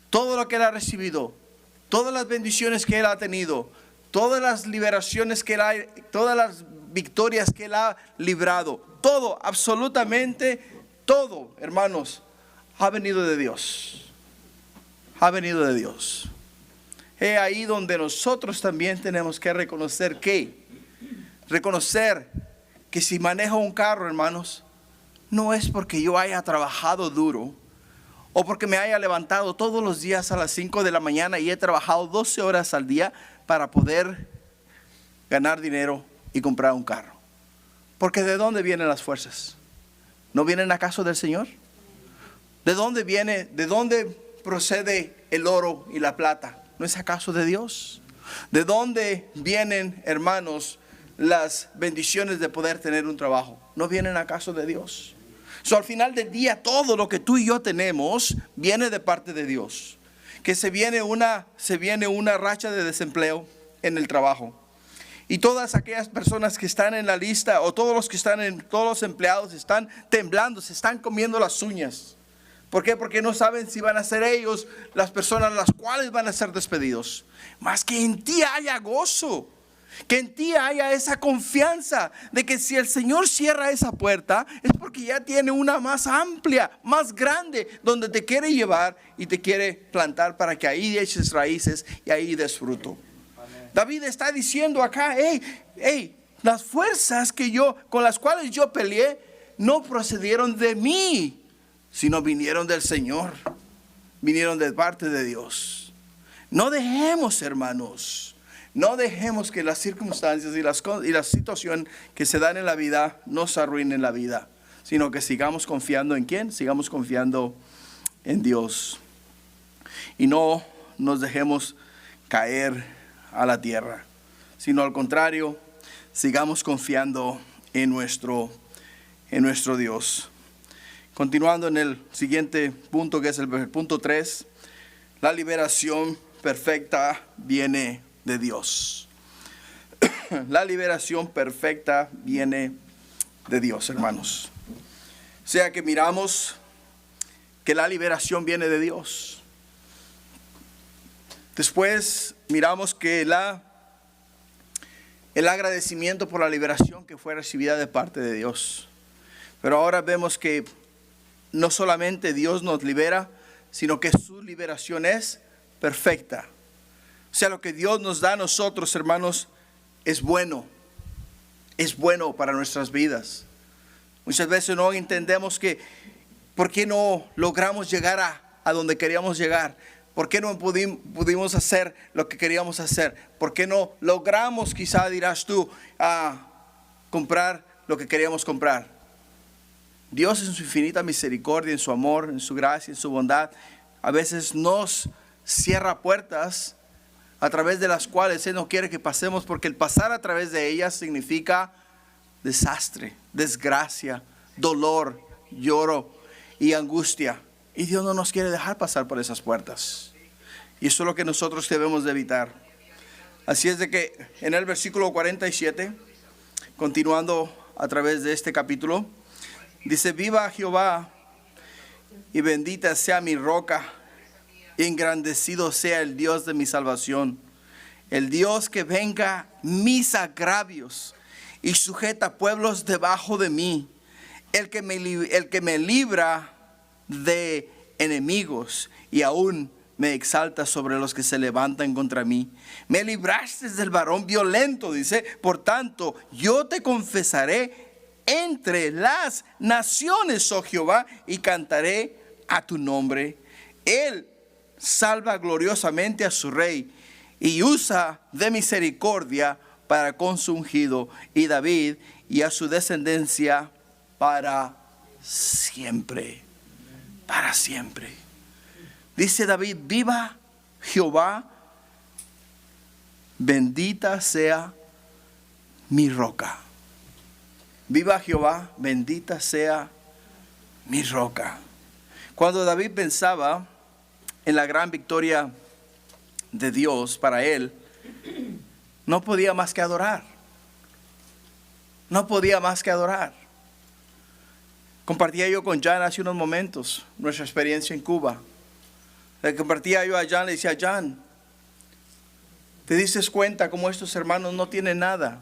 todo lo que Él ha recibido, todas las bendiciones que Él ha tenido, todas las liberaciones que Él ha, todas las victorias que Él ha librado, todo, absolutamente todo, hermanos, ha venido de Dios. Ha venido de Dios. Es ahí donde nosotros también tenemos que reconocer que si manejo un carro, hermanos, no es porque yo haya trabajado duro, o porque me haya levantado todos los días a las 5 de la mañana y he trabajado 12 horas al día para poder ganar dinero y comprar un carro. Porque ¿de dónde vienen las fuerzas? ¿No vienen acaso del Señor? ¿De dónde viene? ¿De dónde procede el oro y la plata? ¿No es acaso de Dios? ¿De dónde vienen, hermanos, las bendiciones de poder tener un trabajo? ¿No vienen acaso de Dios? Al final del día, todo lo que tú y yo tenemos viene de parte de Dios. Que se viene una racha de desempleo en el trabajo. Y todas aquellas personas que están en la lista, o todos los empleados están temblando, se están comiendo las uñas. ¿Por qué? Porque no saben si van a ser ellos las personas las cuales van a ser despedidos. Más que en ti haya gozo, que en ti haya esa confianza de que si el Señor cierra esa puerta, es porque ya tiene una más amplia, más grande, donde te quiere llevar y te quiere plantar para que ahí eches raíces y ahí des fruto. David está diciendo acá, las fuerzas con las cuales yo peleé no procedieron de mí, sino vinieron del Señor, vinieron de parte de Dios. No dejemos, hermanos, no dejemos que las circunstancias y la situación que se dan en la vida nos arruinen la vida, sino que sigamos confiando ¿en quién? Sigamos confiando en Dios. Y no nos dejemos caer a la tierra, sino al contrario, sigamos confiando en nuestro Dios. Continuando en el siguiente punto, que es el punto 3, la liberación perfecta viene de Dios. La liberación perfecta viene de Dios, hermanos. O sea que miramos que la liberación viene de Dios. Después miramos que el agradecimiento por la liberación que fue recibida de parte de Dios. Pero ahora vemos que no solamente Dios nos libera, sino que su liberación es perfecta. O sea, lo que Dios nos da a nosotros, hermanos, es bueno para nuestras vidas. Muchas veces no entendemos por qué no logramos llegar a donde queríamos llegar. ¿Por qué no pudimos hacer lo que queríamos hacer? ¿Por qué no logramos, quizá dirás tú, comprar lo que queríamos comprar? Dios en su infinita misericordia, en su amor, en su gracia, en su bondad, a veces nos cierra puertas a través de las cuales Él no quiere que pasemos, porque el pasar a través de ellas significa desastre, desgracia, dolor, lloro y angustia. Y Dios no nos quiere dejar pasar por esas puertas. Y eso es lo que nosotros debemos de evitar. Así es de que en el versículo 47, continuando a través de este capítulo, dice: viva Jehová y bendita sea mi roca, y engrandecido sea el Dios de mi salvación. El Dios que venga mis agravios y sujeta pueblos debajo de mí. El que me libra de enemigos y aún me exalta sobre los que se levantan contra mí. Me libraste del varón violento, dice. Por tanto, yo te confesaré entre las naciones, oh Jehová, y cantaré a tu nombre. Él salva gloriosamente a su rey y usa de misericordia para con su ungido, y David y a su descendencia para siempre. Para siempre. Dice David: viva Jehová, bendita sea mi roca. Viva Jehová, bendita sea mi roca. Cuando David pensaba en la gran victoria de Dios para él, no podía más que adorar. No podía más que adorar. Compartía yo con Jan hace unos momentos nuestra experiencia en Cuba. Le compartía yo a Jan, le decía: Jan, ¿te diste cuenta cómo estos hermanos no tienen nada?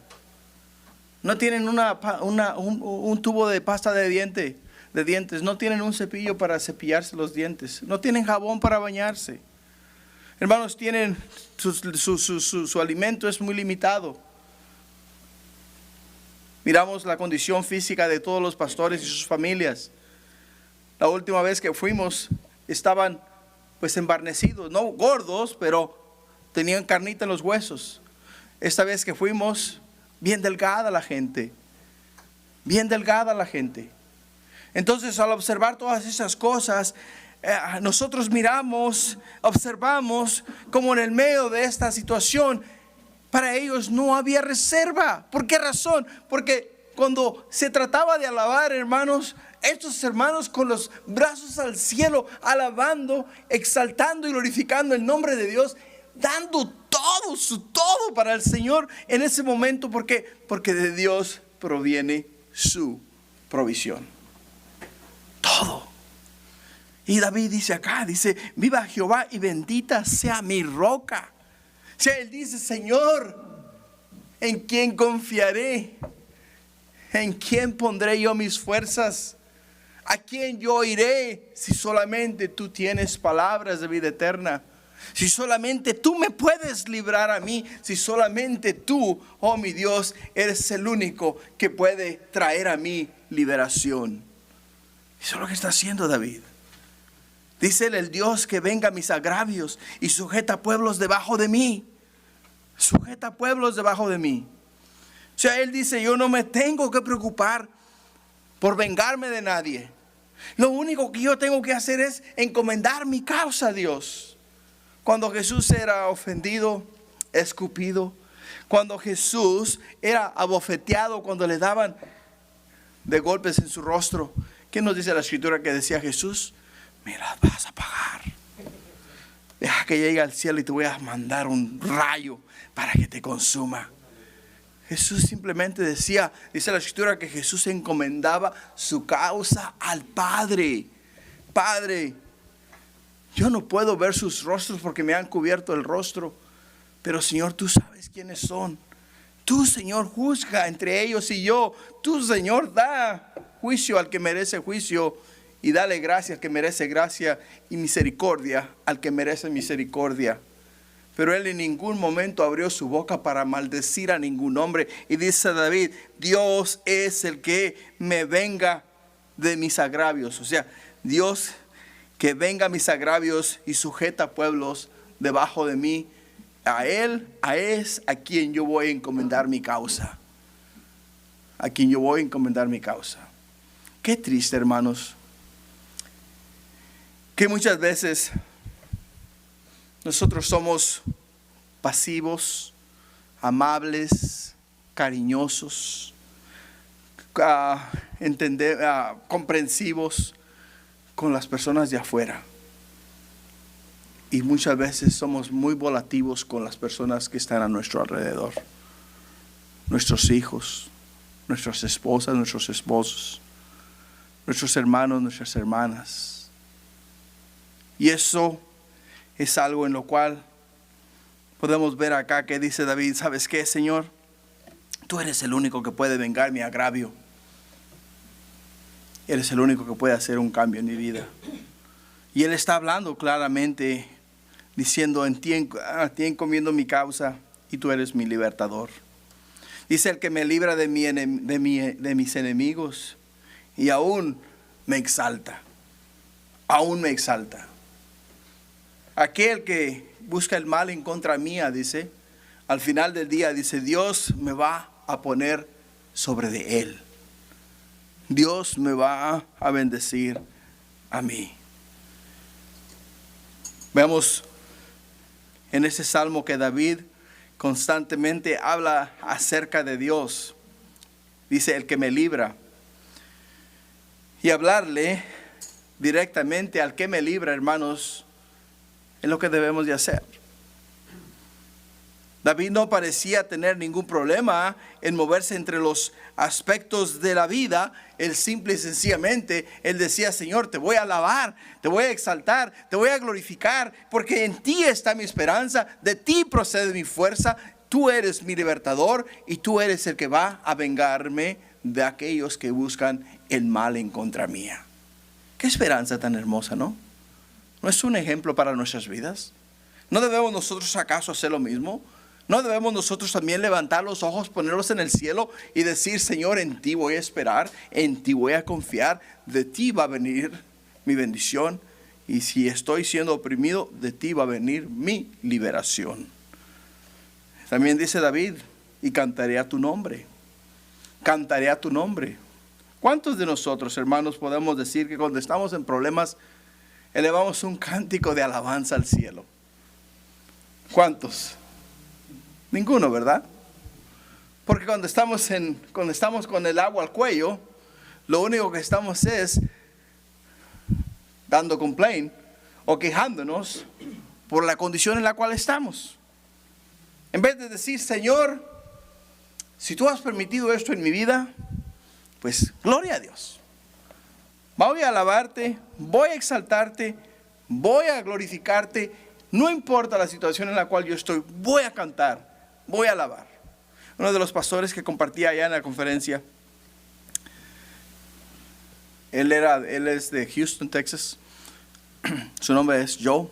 No tienen un tubo de pasta de dientes, no tienen un cepillo para cepillarse los dientes, no tienen jabón para bañarse. Hermanos, tienen su alimento es muy limitado. Miramos la condición física de todos los pastores y sus familias. La última vez que fuimos estaban pues embarnecidos, no gordos, pero tenían carnita en los huesos. Esta vez que fuimos, bien delgada la gente. Bien delgada la gente. Entonces, al observar todas esas cosas, nosotros observamos como en el medio de esta situación, para ellos no había reserva. ¿Por qué razón? Porque cuando se trataba de alabar, hermanos, estos hermanos con los brazos al cielo, alabando, exaltando y glorificando el nombre de Dios, dando todo, su todo para el Señor en ese momento. ¿Por qué? Porque de Dios proviene su provisión. Todo. Y David dice acá, dice, viva Jehová y bendita sea mi roca. O sea, él dice, Señor, ¿en quién confiaré? ¿En quién pondré yo mis fuerzas? ¿A quién yo iré si solamente tú tienes palabras de vida eterna? Si solamente tú me puedes librar a mí, si solamente tú, oh mi Dios, eres el único que puede traer a mí liberación. Eso es lo que está haciendo David. Dice él, el Dios que venga a mis agravios y sujeta pueblos debajo de mí. Sujeta pueblos debajo de mí. O sea, él dice, yo no me tengo que preocupar por vengarme de nadie. Lo único que yo tengo que hacer es encomendar mi causa a Dios. Cuando Jesús era ofendido, escupido, cuando Jesús era abofeteado, cuando le daban de golpes en su rostro, ¿qué nos dice la escritura que decía Jesús? Me las vas a pagar. Deja que llegue al cielo y te voy a mandar un rayo para que te consuma. Jesús simplemente decía, dice la escritura que Jesús encomendaba su causa al Padre. Padre, yo no puedo ver sus rostros porque me han cubierto el rostro, pero Señor, tú sabes quiénes son. Tú, Señor, juzga entre ellos y yo. Tú, Señor, da juicio al que merece juicio y dale gracia al que merece gracia y misericordia al que merece misericordia. Pero él en ningún momento abrió su boca para maldecir a ningún hombre. Y dice David, Dios es el que me venga de mis agravios. O sea, Dios que venga a mis agravios y sujeta pueblos debajo de mí. A él, es a quien yo voy a encomendar mi causa. A quien yo voy a encomendar mi causa. Qué triste, hermanos, que muchas veces nosotros somos pasivos, amables, cariñosos, comprensivos con las personas de afuera. Y muchas veces somos muy volativos con las personas que están a nuestro alrededor. Nuestros hijos, nuestras esposas, nuestros esposos, nuestros hermanos, nuestras hermanas. Y eso es algo en lo cual podemos ver acá que dice David, ¿sabes qué, Señor? Tú eres el único que puede vengar mi agravio. Eres el único que puede hacer un cambio en mi vida. Y él está hablando claramente, diciendo, a ti encomiendo mi causa y tú eres mi libertador. Dice el que me libra de mis enemigos y aún me exalta. Aún me exalta. Aquel que busca el mal en contra mía, dice, al final del día, dice, Dios me va a poner sobre de él. Dios me va a bendecir a mí. Veamos en ese salmo que David constantemente habla acerca de Dios. Dice, el que me libra. Y hablarle directamente al que me libra, hermanos, es lo que debemos de hacer. David no parecía tener ningún problema en moverse entre los aspectos de la vida. Él simple y sencillamente, él decía, Señor, te voy a alabar, te voy a exaltar, te voy a glorificar, porque en ti está mi esperanza, de ti procede mi fuerza, tú eres mi libertador y tú eres el que va a vengarme de aquellos que buscan el mal en contra mía. Qué esperanza tan hermosa, ¿no? ¿No es un ejemplo para nuestras vidas? ¿No debemos nosotros acaso hacer lo mismo? ¿No debemos nosotros también levantar los ojos, ponerlos en el cielo y decir, Señor, en ti voy a esperar, en ti voy a confiar, de ti va a venir mi bendición, y si estoy siendo oprimido, de ti va a venir mi liberación? También dice David, y cantaré a tu nombre. Cantaré a tu nombre. ¿Cuántos de nosotros, hermanos, podemos decir que cuando estamos en problemas, elevamos un cántico de alabanza al cielo? ¿Cuántos? Ninguno, ¿verdad? Porque cuando estamos con el agua al cuello, lo único que estamos es dando complaint o quejándonos por la condición en la cual estamos. En vez de decir, Señor, si tú has permitido esto en mi vida, pues gloria a Dios. Voy a alabarte, voy a exaltarte, voy a glorificarte. No importa la situación en la cual yo estoy, voy a cantar, voy a alabar. Uno de los pastores que compartía allá en la conferencia, él es de Houston, Texas. Su nombre es Joe.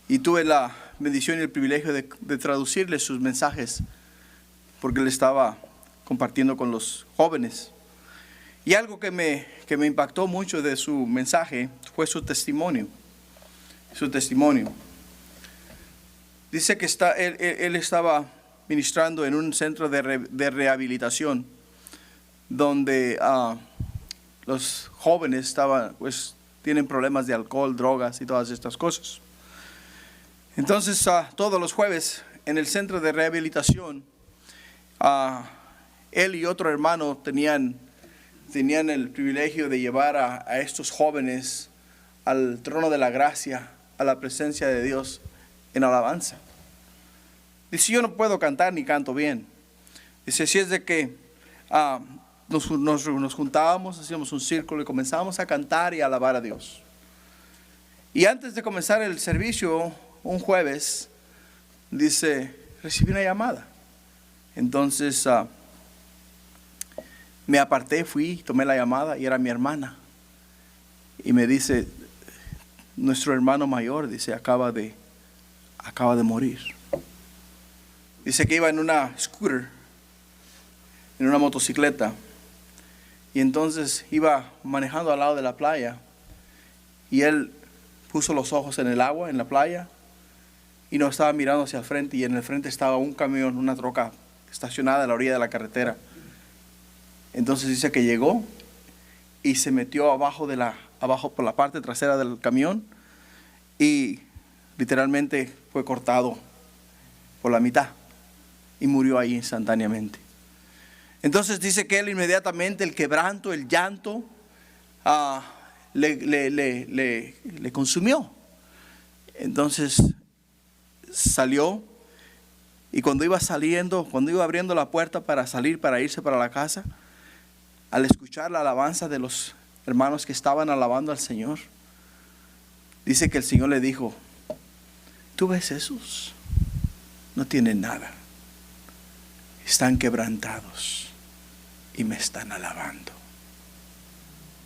Y tuve la bendición y el privilegio de traducirle sus mensajes, porque él estaba compartiendo con los jóvenes. Y algo que me impactó mucho de su mensaje fue su testimonio. Su testimonio. Dice que él estaba ministrando en un centro de rehabilitación donde los jóvenes tienen problemas de alcohol, drogas y todas estas cosas. Entonces, todos los jueves en el centro de rehabilitación, él y otro hermano tenían el privilegio de llevar a estos jóvenes al trono de la gracia, a la presencia de Dios en alabanza. Dice, yo no puedo cantar ni canto bien. Dice, si es de que nos juntábamos, hacíamos un círculo y comenzábamos a cantar y a alabar a Dios. Y antes de comenzar el servicio, un jueves, dice, recibí una llamada. Entonces me aparté, fui, tomé la llamada y era mi hermana. Y me dice, nuestro hermano mayor, dice, acaba de morir. Dice que iba en una scooter, en una motocicleta. Y entonces iba manejando al lado de la playa. Y él puso los ojos en el agua, en la playa. Y no estaba mirando hacia el frente. Y en el frente estaba un camión, una troca estacionada a la orilla de la carretera. Entonces dice que llegó y se metió abajo por la parte trasera del camión. Y literalmente fue cortado por la mitad. Y murió ahí instantáneamente. Entonces dice que él inmediatamente, el quebranto, el llanto, le consumió. Entonces salió, y cuando iba abriendo la puerta para salir, para irse para la casa, al escuchar la alabanza de los hermanos que estaban alabando al Señor, dice que el Señor le dijo, ¿tú ves esos? No tienen nada. Están quebrantados y me están alabando.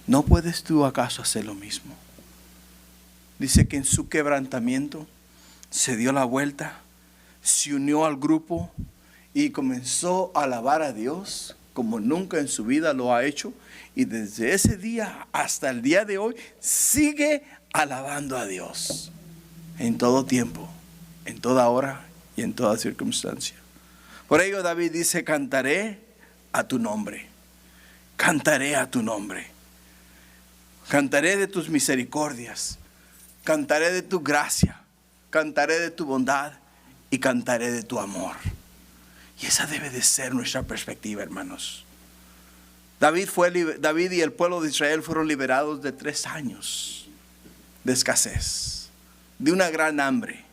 ¿No puedes tú acaso hacer lo mismo? Dice que en su quebrantamiento se dio la vuelta, se unió al grupo y comenzó a alabar a Dios como nunca en su vida lo ha hecho. Y desde ese día hasta el día de hoy sigue alabando a Dios en todo tiempo, en toda hora y en toda circunstancia. Por ello David dice, cantaré a tu nombre, cantaré a tu nombre, cantaré de tus misericordias, cantaré de tu gracia, cantaré de tu bondad y cantaré de tu amor. Y esa debe de ser nuestra perspectiva, hermanos. David y el pueblo de Israel fueron liberados de 3 años de escasez, de una gran hambre.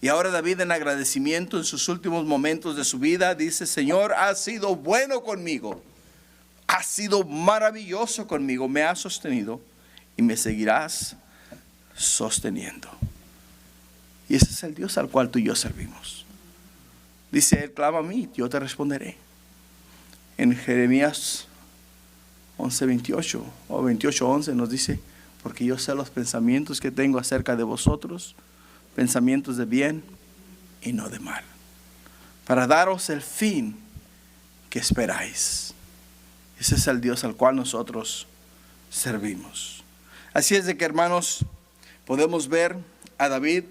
Y ahora David, en agradecimiento en sus últimos momentos de su vida, dice, Señor, has sido bueno conmigo, has sido maravilloso conmigo, me has sostenido y me seguirás sosteniendo. Y ese es el Dios al cual tú y yo servimos. Dice él, clama a mí, yo te responderé. En Jeremías 11:28 o 28:11 nos dice, porque yo sé los pensamientos que tengo acerca de vosotros, pensamientos de bien y no de mal, para daros el fin que esperáis. Ese es el Dios al cual nosotros servimos. Así es de que, hermanos, podemos ver a David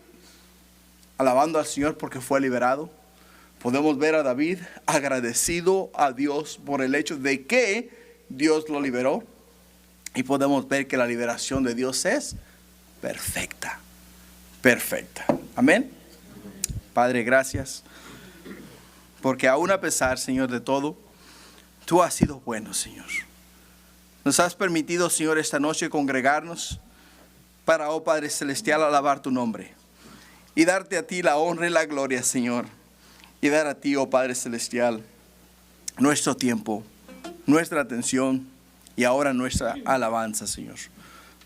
alabando al Señor porque fue liberado. Podemos ver a David agradecido a Dios por el hecho de que Dios lo liberó. Y podemos ver que la liberación de Dios es perfecta. Perfecta. Amén. Padre, gracias. Porque aún a pesar, Señor, de todo, tú has sido bueno, Señor. Nos has permitido, Señor, esta noche congregarnos para, oh Padre Celestial, alabar tu nombre y darte a ti la honra y la gloria, Señor, y dar a ti, oh Padre Celestial, nuestro tiempo, nuestra atención y ahora nuestra alabanza, Señor.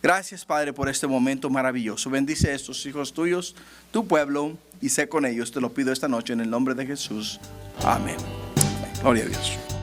Gracias, Padre, por este momento maravilloso. Bendice a estos hijos tuyos, tu pueblo, y sé con ellos. Te lo pido esta noche en el nombre de Jesús. Amén. Gloria a Dios.